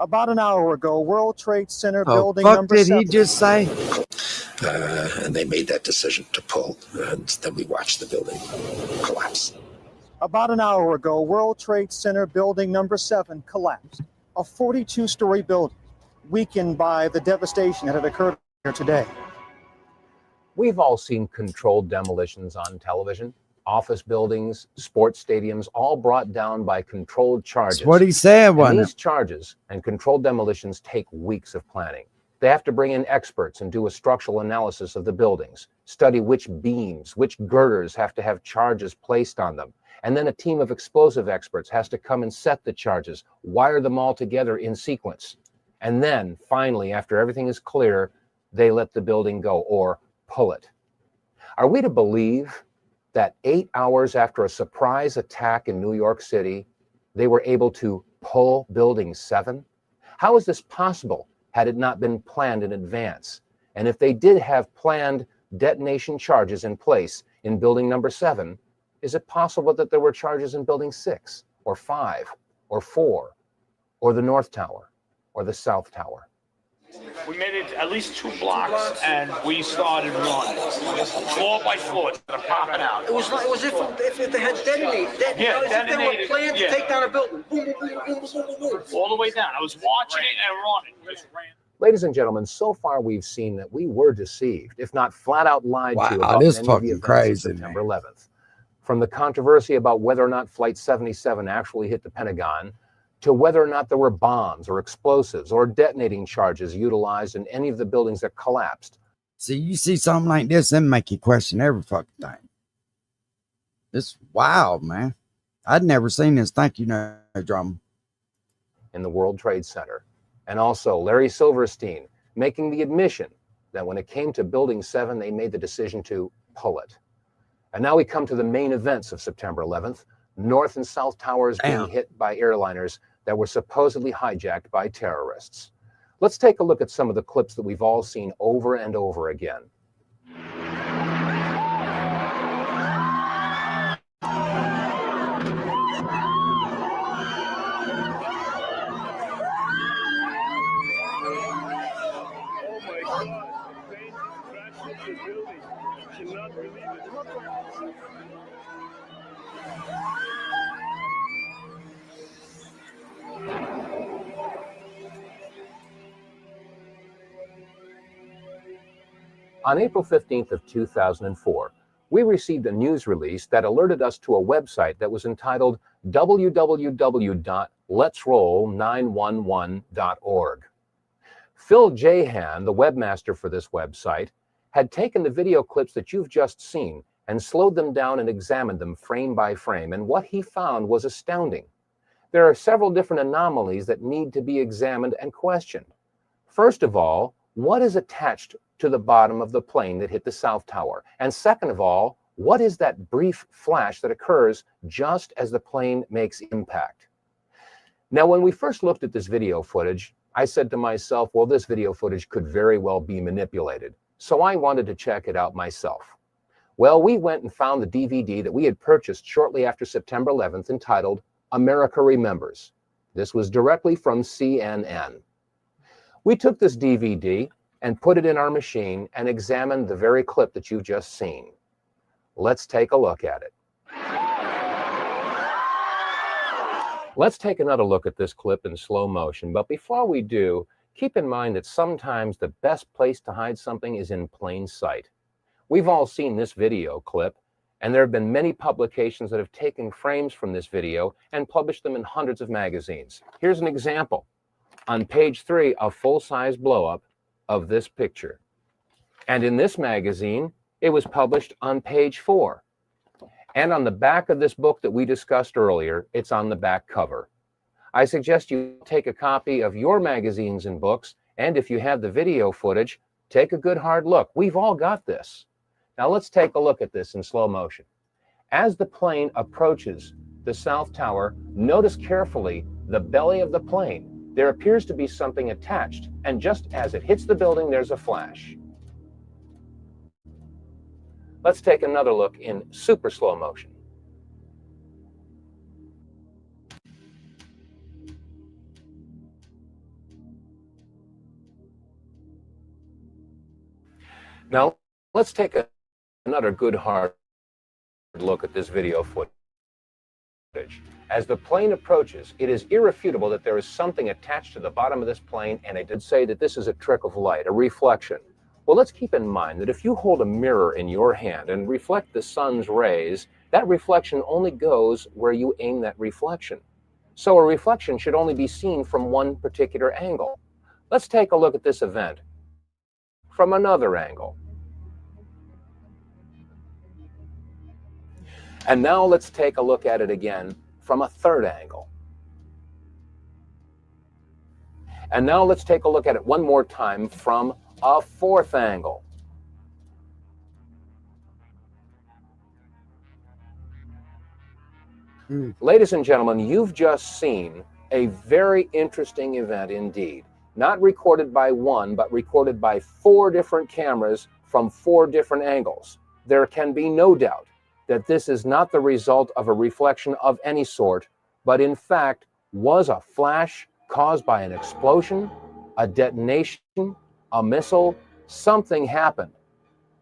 About an hour ago, World Trade Center building fuck number did 7. he just say? And they made that decision to pull, and then we watched the building collapse. About an hour ago, World Trade Center building number 7 collapsed. A 42-story building, weakened by the devastation that had occurred here today. We've all seen controlled demolitions on television. Office buildings, sports stadiums, all brought down by controlled charges. That's what he said, wasn't These charges and controlled demolitions take weeks of planning. They have to bring in experts and do a structural analysis of the buildings, study which beams, which girders have to have charges placed on them. And then a team of explosive experts has to come and set the charges, wire them all together in sequence. And then, finally, after everything is clear, they let the building go or pull it. Are we to believe that 8 hours after a surprise attack in New York City, they were able to pull Building 7? How is this possible had it not been planned in advance? And if they did have planned detonation charges in place in Building number 7, is it possible that there were charges in Building 6 or 5 or 4 or the North Tower or the South Tower? We made it at least 2 blocks, and we started running. Floor by floor, they're popping out. It was if they had detonated. Yeah, As if they were detonated, planned to yeah. take down a building. Boom, boom, boom, boom, boom, boom, boom. All the way down. I was watching it and running. Just ran. Ladies and gentlemen, so far we've seen that we were deceived, if not flat out lied to Wow, about this many of the fucking events crazy, of September 11th. From the controversy about whether or not Flight 77 actually hit the Pentagon, to whether or not there were bombs or explosives or detonating charges utilized in any of the buildings that collapsed. See, you see something like this and make you question every fucking thing. It's wild, man. I'd never seen this. Thank you, no drama. In the World Trade Center. And also Larry Silverstein making the admission that when it came to Building 7, they made the decision to pull it. And now we come to the main events of September 11th, North and South Towers being hit by airliners that were supposedly hijacked by terrorists. Let's take a look at some of the clips that we've all seen over and over again. On April 15th of 2004, we received a news release that alerted us to a website that was entitled www.letsroll911.org. Phil Jahan, the webmaster for this website, had taken the video clips that you've just seen and slowed them down and examined them frame by frame, and what he found was astounding. There are several different anomalies that need to be examined and questioned. First of all, what is attached to the bottom of the plane that hit the South Tower? And second of all, what is that brief flash that occurs just as the plane makes impact? Now, when we first looked at this video footage, I said to myself, well, this video footage could very well be manipulated. So I wanted to check it out myself. Well, we went and found the DVD that we had purchased shortly after September 11th entitled America Remembers. This was directly from CNN. We took this DVD and put it in our machine and examined the very clip that you've just seen. Let's take a look at it. Let's take another look at this clip in slow motion, but before we do, keep in mind that sometimes the best place to hide something is in plain sight. We've all seen this video clip, and there have been many publications that have taken frames from this video and published them in hundreds of magazines. Here's an example. On page 3, a full-size blow-up of this picture. And in this magazine, it was published on page 4. And on the back of this book that we discussed earlier, it's on the back cover. I suggest you take a copy of your magazines and books, and if you have the video footage, take a good hard look. We've all got this. Now let's take a look at this in slow motion. As the plane approaches the South Tower, notice carefully the belly of the plane. There appears to be something attached, and just as it hits the building, there's a flash. Let's take another look in super slow motion. Now, let's take another good hard look at this video footage. As the plane approaches, it is irrefutable that there is something attached to the bottom of this plane, and I did say that this is a trick of light, a reflection. Well, let's keep in mind that if you hold a mirror in your hand and reflect the sun's rays, that reflection only goes where you aim that reflection. So a reflection should only be seen from one particular angle. Let's take a look at this event from another angle. And now let's take a look at it again from a third angle. And now let's take a look at it one more time from a fourth angle. Ladies and gentlemen, you've just seen a very interesting event indeed. Not recorded by one, but recorded by 4 different cameras from 4 different angles. There can be no doubt that this is not the result of a reflection of any sort but in fact was a flash caused by an explosion, a detonation, a missile. Something happened.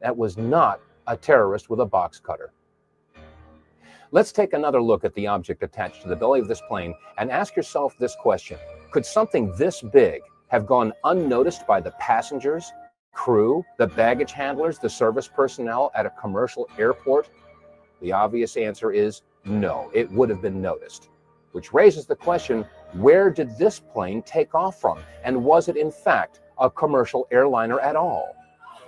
That was not a terrorist with a box cutter. Let's take another look at the object attached to the belly of this plane and ask yourself this question. Could something this big have gone unnoticed by the passengers, crew, the baggage handlers, the service personnel at a commercial airport? The obvious answer is no, it would have been noticed. Which raises the question, where did this plane take off from? And was it in fact a commercial airliner at all?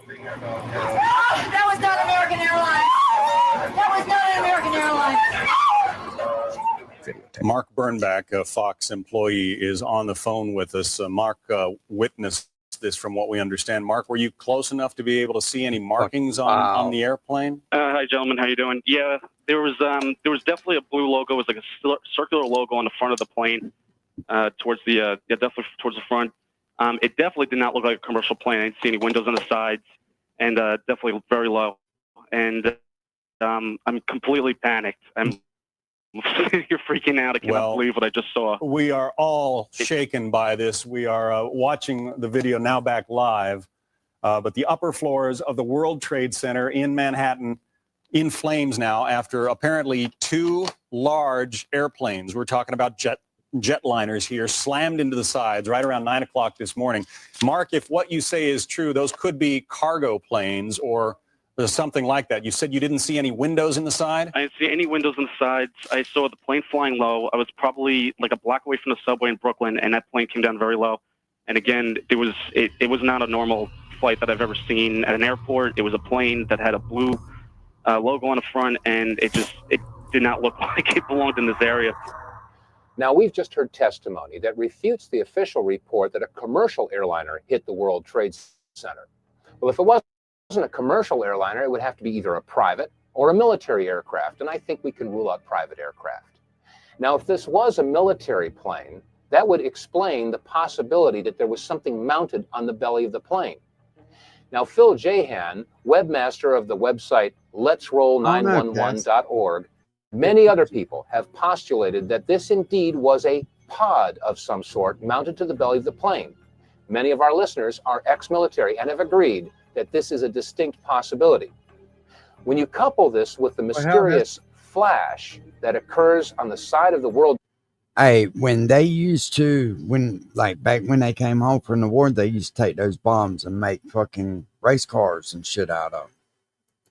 That was not American Airlines. That was not an American Airlines. Mark Bernbach, a Fox employee, is on the phone with us. Mark witnessed this from what we understand. Mark, were you close enough to be able to see any markings on the airplane? Hi, gentlemen. How you doing? Yeah, there was definitely a blue logo. It was like a circular logo on the front of the plane, towards the definitely towards the front. It definitely did not look like a commercial plane. I didn't see any windows on the sides, and definitely very low. And I'm completely panicked. You're freaking out. I cannot believe what I just saw. We are all shaken by this. We are watching the video now back live, but the upper floors of the World Trade Center in Manhattan in flames now after apparently two large airplanes, we're talking about jetliners here, slammed into the sides right around 9 o'clock this morning. Mark, if what you say is true, those could be cargo planes or something like that. You said you didn't see any windows in the side? I didn't see any windows on the sides. I saw the plane flying low. I was probably like a block away from the subway in Brooklyn, and that plane came down very low. And again, it was not a normal flight that I've ever seen at an airport. It was a plane that had a blue logo on the front, and it did not look like it belonged in this area. Now, we've just heard testimony that refutes the official report that a commercial airliner hit the World Trade Center. Well, if it wasn't a commercial airliner, it would have to be either a private or a military aircraft, and I think we can rule out private aircraft. Now, if this was a military plane, that would explain the possibility that there was something mounted on the belly of the plane. Now, Phil Jahan, webmaster of the website letsroll911.org, many other people have postulated that this indeed was a pod of some sort mounted to the belly of the plane. Many of our listeners are ex-military and have agreed that this is a distinct possibility. When you couple this with the mysterious flash that occurs on the side of the World. Hey, when they used to, back when they came home from the war, they used to take those bombs and make fucking race cars and shit out of them.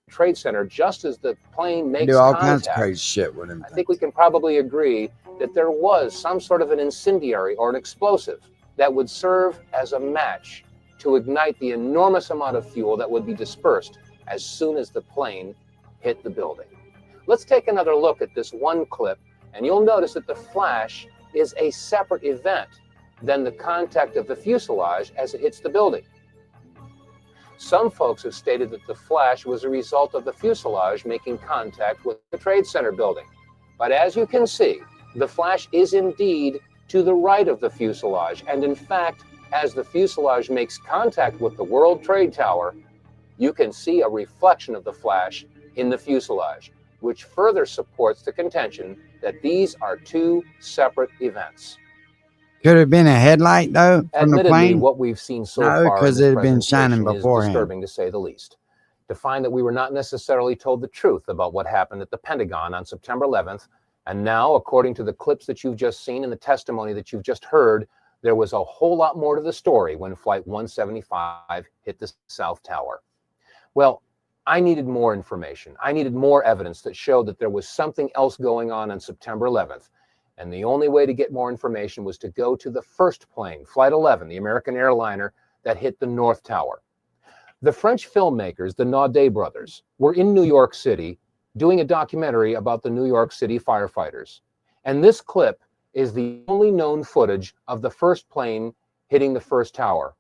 Trade Center, just as the plane makes Do all contact, kinds of crazy shit with them. I think we can probably agree that there was some sort of an incendiary or an explosive that would serve as a match to ignite the enormous amount of fuel that would be dispersed as soon as the plane hit the building. Let's take another look at this one clip, and you'll notice that the flash is a separate event than the contact of the fuselage as it hits the building. Some folks have stated that the flash was a result of the fuselage making contact with the Trade Center building. But as you can see, the flash is indeed to the right of the fuselage, and in fact, as the fuselage makes contact with the World Trade Tower, you can see a reflection of the flash in the fuselage, which further supports the contention that these are two separate events. Could it have been a headlight, though, from the Admittedly, plane? what we've seen so far because it had been shining is beforehand. disturbing, to say the least. To find that we were not necessarily told the truth about what happened at the Pentagon on September 11th, and now, according to the clips that you've just seen and the testimony that you've just heard, there was a whole lot more to the story when Flight 175 hit the South Tower. Well, I needed more information. I needed more evidence that showed that there was something else going on September 11th. And the only way to get more information was to go to the first plane, Flight 11, the American airliner that hit the North Tower. The French filmmakers, the Naudet brothers, were in New York City doing a documentary about the New York City firefighters. And this clip is the only known footage of the first plane hitting the first tower.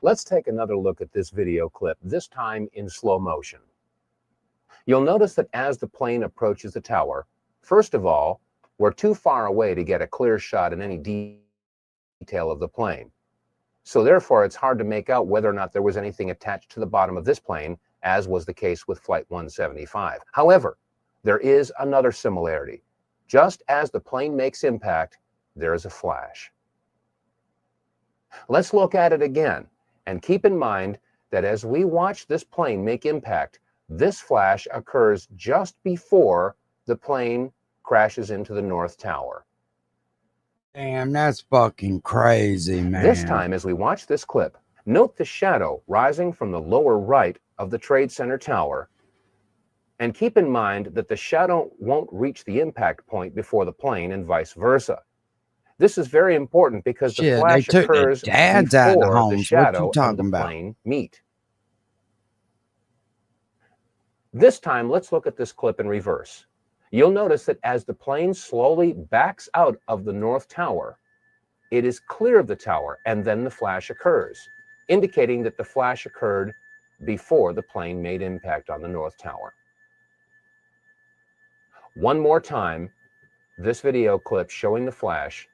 Let's take another look at this video clip, this time in slow motion. You'll notice that as the plane approaches the tower, first of all, We're too far away to get a clear shot in any detail of the plane. So therefore, it's hard to make out whether or not there was anything attached to the bottom of this plane, as was the case with Flight 175. However, there is another similarity. Just as the plane makes impact, there is a flash. Let's look at it again, and keep in mind that as we watch this plane make impact, this flash occurs just before the plane crashes into the North Tower. Damn, that's fucking crazy, man. This time, as we watch this clip, note the shadow rising from the lower right of the Trade Center tower, and keep in mind that the shadow won't reach the impact point before the plane and vice versa. This is very important because the flash they took occurs their dads out of the before homes. the What shadow you talking and the about? plane meet. This time, let's look at this clip in reverse. You'll notice that as the plane slowly backs out of the North Tower, it is clear of the tower, and then the flash occurs, indicating that the flash occurred before the plane made impact on the North Tower. One more time, this video clip showing the flash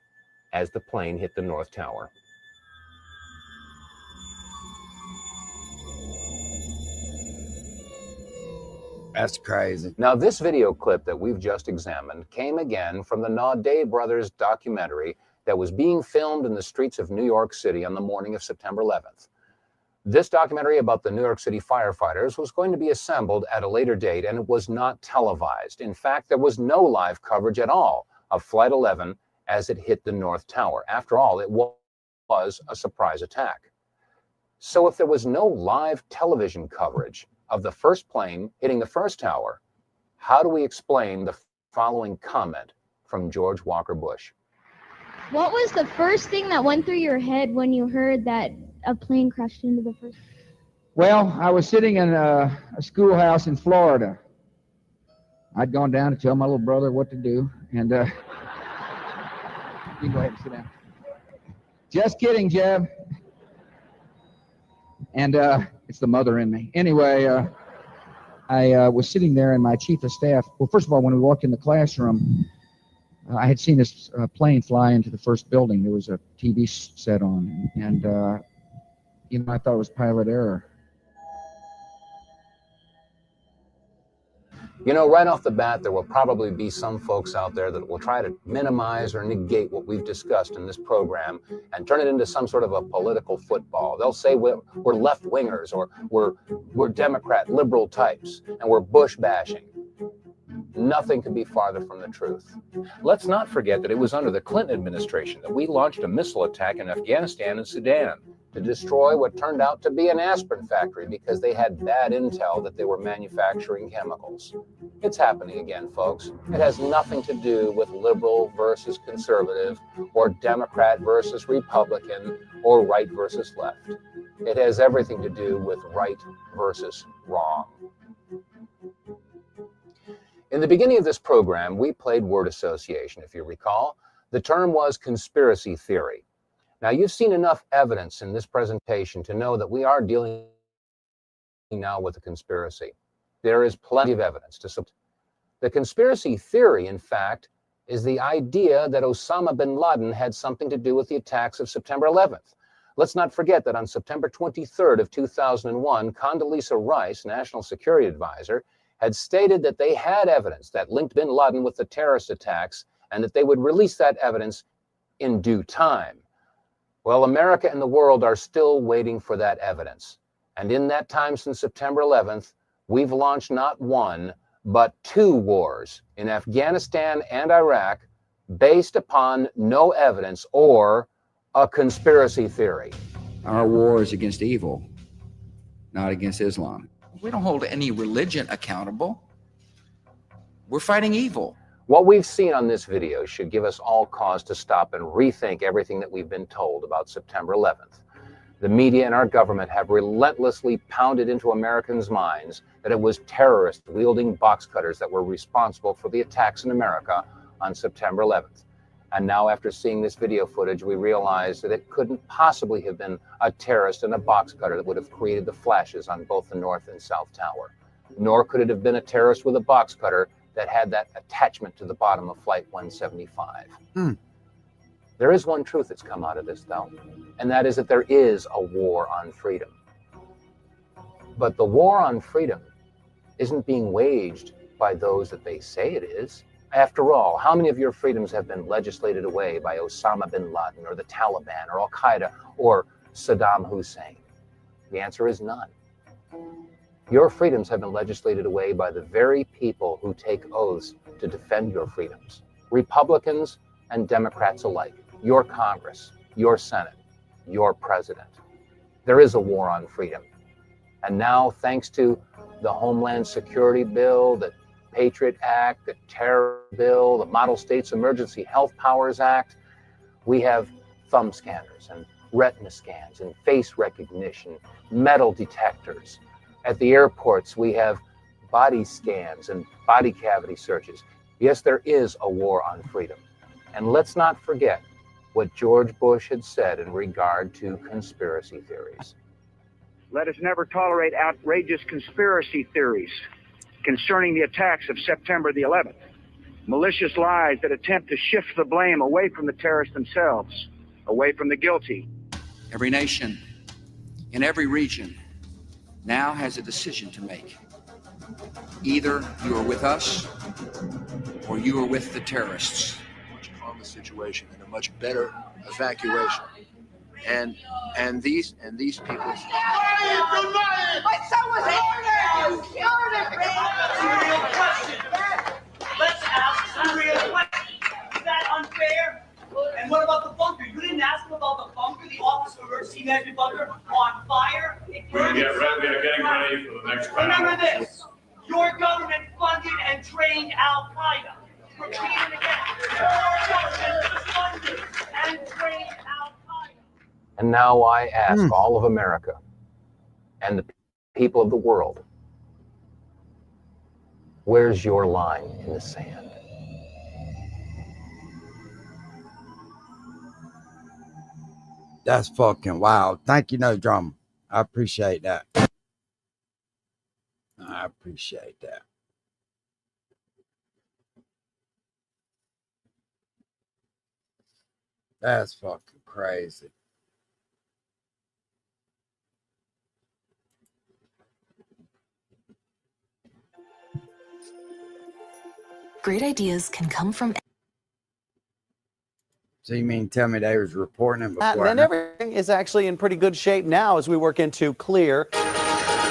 as the plane hit the North Tower. That's crazy. Now, this video clip that we've just examined came again from the Naudet Brothers documentary that was being filmed in the streets of New York City on the morning of September 11th. This documentary about the New York City firefighters was going to be assembled at a later date, and it was not televised. In fact, there was no live coverage at all of Flight 11 as it hit the North Tower. After all, it was a surprise attack. So if there was no live television coverage of the first plane hitting the first tower, how do we explain the following comment from George Walker Bush? What was the first thing that went through your head when you heard that a plane crashed into the first? Well, I was sitting in a schoolhouse in Florida. I'd gone down to tell my little brother what to do, and you can go ahead and sit down. Just kidding, Jeb. And it's the mother in me. Anyway, I was sitting there, and my chief of staff, well, first of all, when we walked in the classroom, I had seen this plane fly into the first building. There was a TV set on, and you know, I thought it was pilot error. You know, right off the bat, there will probably be some folks out there that will try to minimize or negate what we've discussed in this program and turn it into some sort of a political football. They'll say we're left-wingers, or we're Democrat, liberal types, and we're Bush bashing. Nothing could be farther from the truth. Let's not forget that it was under the Clinton administration that we launched a missile attack in Afghanistan and Sudan to destroy what turned out to be an aspirin factory because they had bad intel that they were manufacturing chemicals. It's happening again, folks. It has nothing to do with liberal versus conservative, or Democrat versus Republican, or right versus left. It has everything to do with right versus wrong. In the beginning of this program, we played word association, if you recall. The term was conspiracy theory. Now, you've seen enough evidence in this presentation to know that we are dealing now with a conspiracy. There is plenty of evidence to support. The conspiracy theory, in fact, is the idea that Osama bin Laden had something to do with the attacks of September 11th. Let's not forget that on September 23rd of 2001, Condoleezza Rice, National Security Advisor, had stated that they had evidence that linked bin Laden with the terrorist attacks and that they would release that evidence in due time. Well, America and the world are still waiting for that evidence. And in that time since September 11th, we've launched not one, but two wars in Afghanistan and Iraq based upon no evidence or a conspiracy theory. Our war is against evil, not against Islam. We don't hold any religion accountable. We're fighting evil. What we've seen on this video should give us all cause to stop and rethink everything that we've been told about September 11th. The media and our government have relentlessly pounded into Americans' minds that it was terrorists wielding box cutters that were responsible for the attacks in America on September 11th. And now, after seeing this video footage, we realize that it couldn't possibly have been a terrorist in a box cutter that would have created the flashes on both the North and South Tower. Nor could it have been a terrorist with a box cutter that had that attachment to the bottom of Flight 175. Hmm. There is one truth that's come out of this, though, and that is that there is a war on freedom. But the war on freedom isn't being waged by those that they say it is. After all, how many of your freedoms have been legislated away by Osama bin Laden or the Taliban or Al-Qaeda or Saddam Hussein? The answer is none. Your freedoms have been legislated away by the very people who take oaths to defend your freedoms. Republicans and Democrats alike. Your Congress, your Senate, your president. There is a war on freedom. And now, thanks to the Homeland Security Bill, the Patriot Act, the Terror Bill, the Model States Emergency Health Powers Act, we have thumb scanners and retina scans and face recognition, metal detectors. At the airports, we have body scans and body cavity searches. Yes, there is a war on freedom. And let's not forget what George Bush had said in regard to conspiracy theories. Let us never tolerate outrageous conspiracy theories concerning the attacks of September the 11th, malicious lies that attempt to shift the blame away from the terrorists themselves, away from the guilty. Every nation in every region now has a decision to make. Either you are with us or you are with the terrorists. Much calmer situation and a much better evacuation. And these people. My son was ordered! Real question. Let's ask some real questions. Is that unfair? And what about the bunker? You didn't ask him about the bunker, the Office of Emergency Management bunker on fire? We're getting ready for the next round. Remember this. Your government funded and trained Al-Qaeda. Repeat it again. Your government funded and trained Al-Qaeda. And now I ask all of America and the people of the world, where's your line in the sand? That's fucking wild. Thank you, No Drama. I appreciate that. I appreciate that. That's fucking crazy. Great ideas can come from. So you mean tell me they was reporting it before? And everything is actually in pretty good shape now as we work into clear.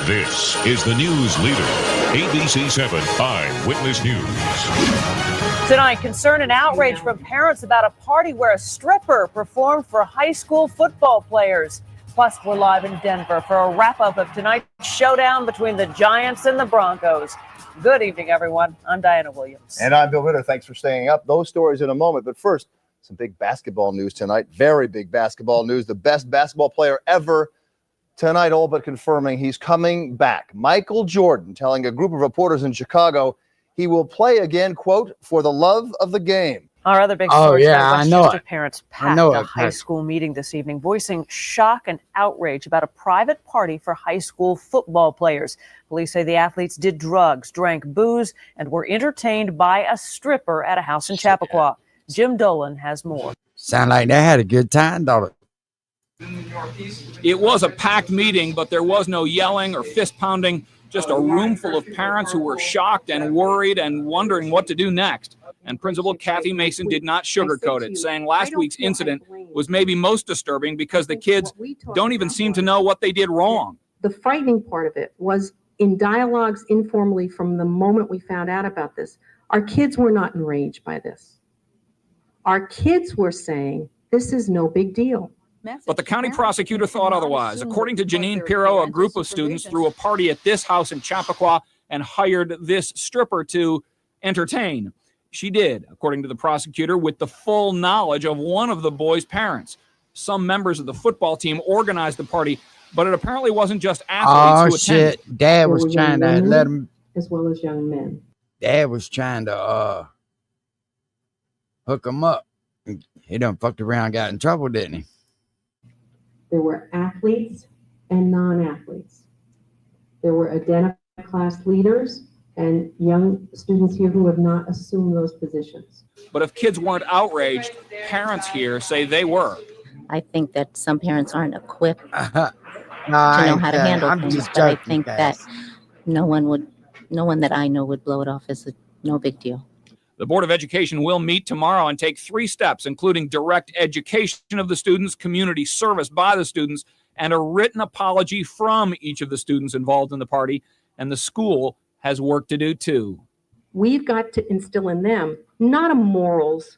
This is the news leader, ABC 7 Eyewitness News. Tonight, concern and outrage from parents about a party where a stripper performed for high school football players. Plus, we're live in Denver for a wrap-up of tonight's showdown between the Giants and the Broncos. Good evening, everyone. I'm Diana Williams. And I'm Bill Ritter. Thanks for staying up. Those stories in a moment. But first, some big basketball news tonight. Very big basketball news. The best basketball player ever tonight, all but confirming he's coming back. Michael Jordan telling a group of reporters in Chicago he will play again, quote, for the love of the game. Our other big story I know Westchester it. parents I packed know a it. high school meeting this evening, voicing shock and outrage about a private party for high school football players. Police say the athletes did drugs, drank booze, and were entertained by a stripper at a house in Chappaqua. Jim Dolan has more. Sound like they had a good time, don't it? It was a packed meeting, but there was no yelling or fist pounding, just a room full of parents who were shocked and worried and wondering what to do next. And Principal Kathy Mason did not sugarcoat it, saying last week's incident was maybe most disturbing because the kids don't even seem to know what they did wrong. The frightening part of it was in dialogues informally from the moment we found out about this, our kids were not enraged by this. Our kids were saying, this is no big deal. But the county prosecutor thought otherwise. According to Janine Pirro, a group of students threw a party at this house in Chappaqua and hired this stripper to entertain. She did, according to the prosecutor, with the full knowledge of one of the boys' parents. Some members of the football team organized the party, but it apparently wasn't just athletes who attended. Shit. Dad was trying to let him. As well as young men. Dad was trying to hook him up. He done fucked around, got in trouble, didn't he? There were athletes and non-athletes. There were identified class leaders and young students here who have not assumed those positions. But if kids weren't outraged, parents here say they were. I think that some parents aren't equipped No, to know how to handle I'm things, just but I joking, think that guys. no one that I know would blow it off as no big deal. The Board of Education will meet tomorrow and take 3 steps, including direct education of the students, community service by the students, and a written apology from each of the students involved in the party. And the school has work to do, too. We've got to instill in them not a morals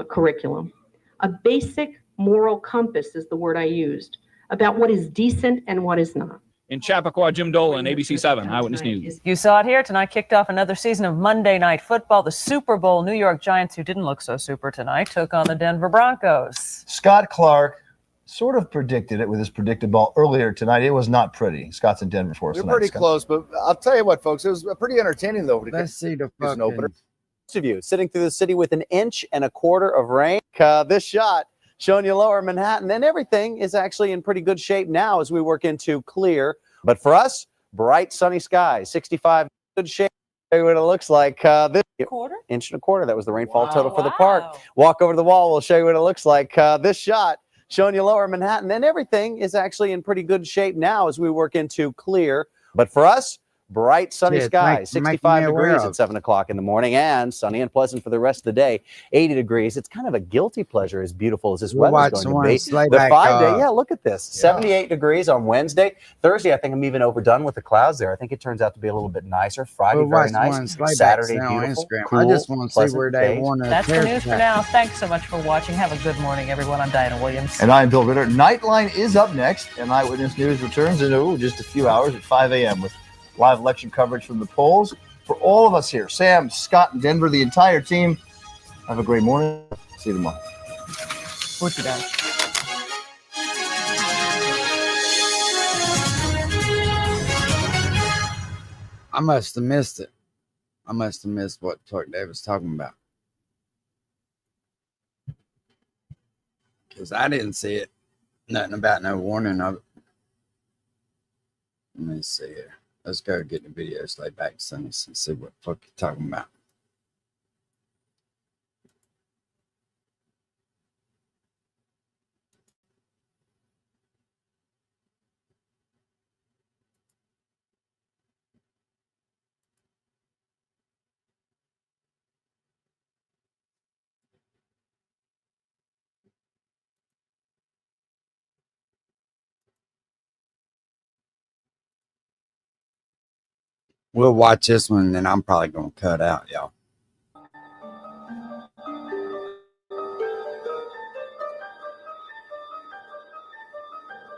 curriculum, a basic moral compass is the word I used, about what is decent and what is not. In Chappaqua, Jim Dolan, ABC 7 Eyewitness News. You saw it here tonight, kicked off another season of Monday Night Football. The Super Bowl New York Giants, who didn't look so super tonight, took on the Denver Broncos. Scott Clark sort of predicted it with his predicted ball earlier tonight. It was not pretty. Scott's in Denver for us We're tonight. pretty Scott. close, but I'll tell you what, folks, it was pretty entertaining, though. Let's see the It's an opener. Most of you sitting through the city with 1.25 inches of rain. This shot showing you lower Manhattan, and everything is actually in pretty good shape now as we work into clear. But for us, bright sunny skies, 65, good shape. Show you what it looks like. This 1/4? 1.25 inches. That was the rainfall total for the park. Walk over to the wall. We'll show you what it looks like. This shot showing you lower Manhattan, and everything is actually in pretty good shape now as we work into clear. But for us, bright sunny Yeah, skies, make 65 me aware degrees of. at 7 o'clock in the morning, and sunny and pleasant for the rest of the day, 80 degrees. It's kind of a guilty pleasure as beautiful as this We'll weather's watch going one to be. sleigh The back, 5-day, yeah, look at this. 78 degrees on Wednesday. Thursday, I think I'm even overdone with the clouds there. I think it turns out to be a little bit nicer. Friday, We'll very watch one nice. sleigh back Saturday, now on beautiful. Instagram. Cool, I just want to see pleasant where they days. want to. That's the news for now. Thanks so much for watching. Have a good morning, everyone. I'm Diana Williams. And I'm Bill Ritter. Nightline is up next, and Eyewitness News returns in just a few hours at 5 a.m. with live election coverage from the polls. For all of us here, Sam, Scott, and Denver, the entire team, have a great morning. See you tomorrow. What you got? I must have missed it. I must have missed what Clark Davis was talking about. Because I didn't see it. Nothing about no warning of it. Let me see here. Let's go get the video slide back to Sunny and see what the fuck you're talking about. We'll watch this one, and then I'm probably going to cut out, y'all.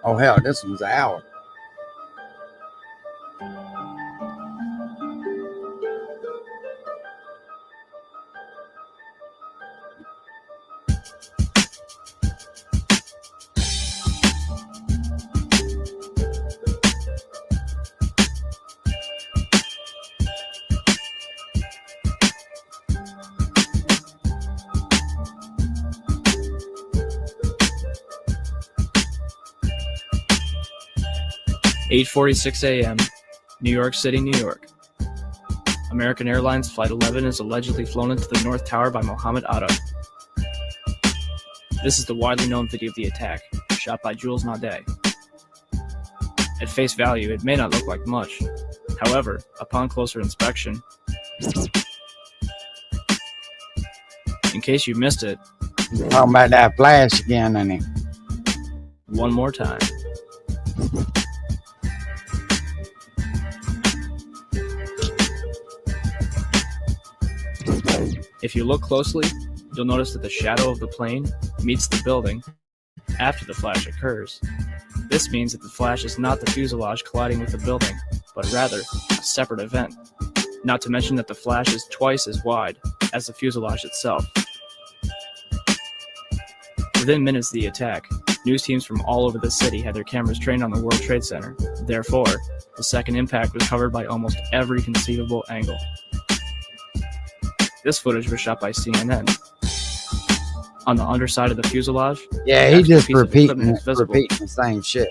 Oh, hell, this one's an hour. Eight 8:46 a.m., New York City, New York. American Airlines Flight 11 is allegedly flown into the North Tower by Mohammed Atta. This is the widely known video of the attack, shot by Jules Naudet. At face value, it may not look like much. However, upon closer inspection, in case you missed it, Talking about that flash again, ain't he? one more time. If you look closely, you'll notice that the shadow of the plane meets the building after the flash occurs. This means that the flash is not the fuselage colliding with the building, but rather a separate event. Not to mention that the flash is twice as wide as the fuselage itself. Within minutes of the attack, news teams from all over the city had their cameras trained on the World Trade Center. Therefore, the second impact was covered by almost every conceivable angle. This footage was shot by CNN. On the underside of the fuselage, Yeah, he after the just piece of repeating equipment is visible, the same shit.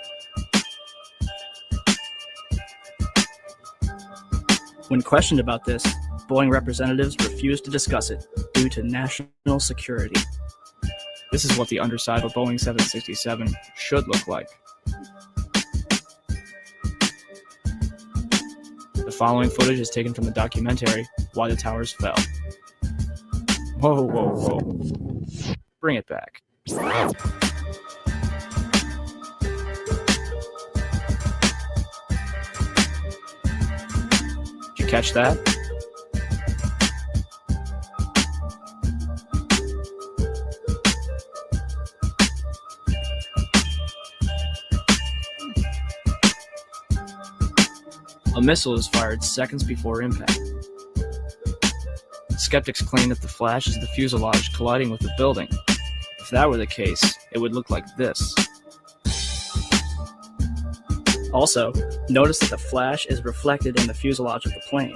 When questioned about this, Boeing representatives refused to discuss it due to national security. This is what the underside of a Boeing 767 should look like. The following footage is taken from the documentary Why the Towers Fell. Whoa, whoa, whoa. Bring it back. Did you catch that? A missile is fired seconds before impact. Skeptics claim that the flash is the fuselage colliding with the building. If that were the case, it would look like this. Also, notice that the flash is reflected in the fuselage of the plane.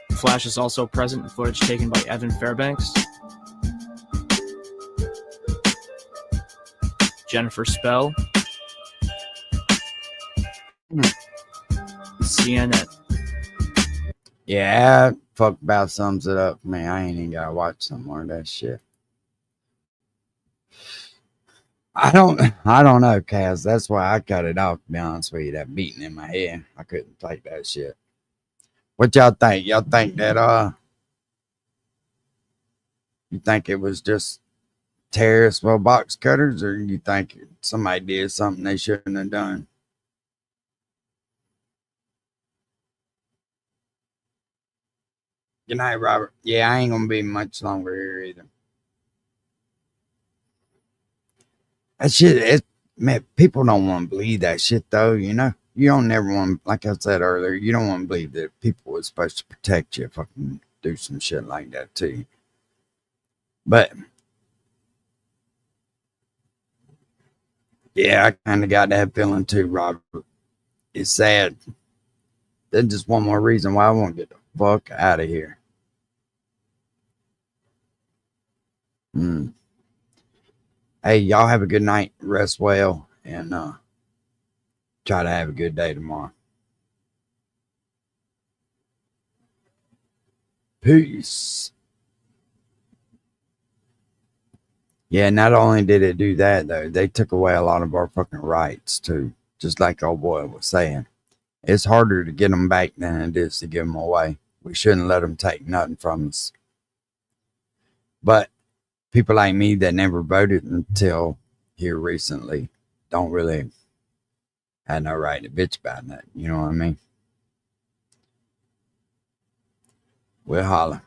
The flash is also present in footage taken by Evan Fairbanks, Jennifer Spell, CNN. Yeah, fuck about sums it up for me. I ain't even gotta watch some more of that shit. I don't know, Kaz. That's why I cut it off, to be honest with you. That beating in my head. I couldn't take that shit. What y'all think? Y'all think that you think it was just terrorists with box cutters, or you think somebody did something they shouldn't have done? Good night, Robert. Yeah, I ain't gonna be much longer here either. That shit, man, people don't want to believe that shit though, you know. You don't never want, like I said earlier, you don't want to believe that people were supposed to protect you if I can do some shit like that to you. But yeah, I kind of got that feeling too, Robert. It's sad. That's just one more reason why I want to get the fuck out of here. Hey, y'all have a good night. Rest well. And try to have a good day tomorrow. Peace. Yeah, not only did it do that, though, they took away a lot of our fucking rights, too. Just like old boy was saying. It's harder to get them back than it is to give them away. We shouldn't let them take nothing from us. But people like me that never voted until here recently don't really have no right to bitch about that. You know what I mean? We'll holler.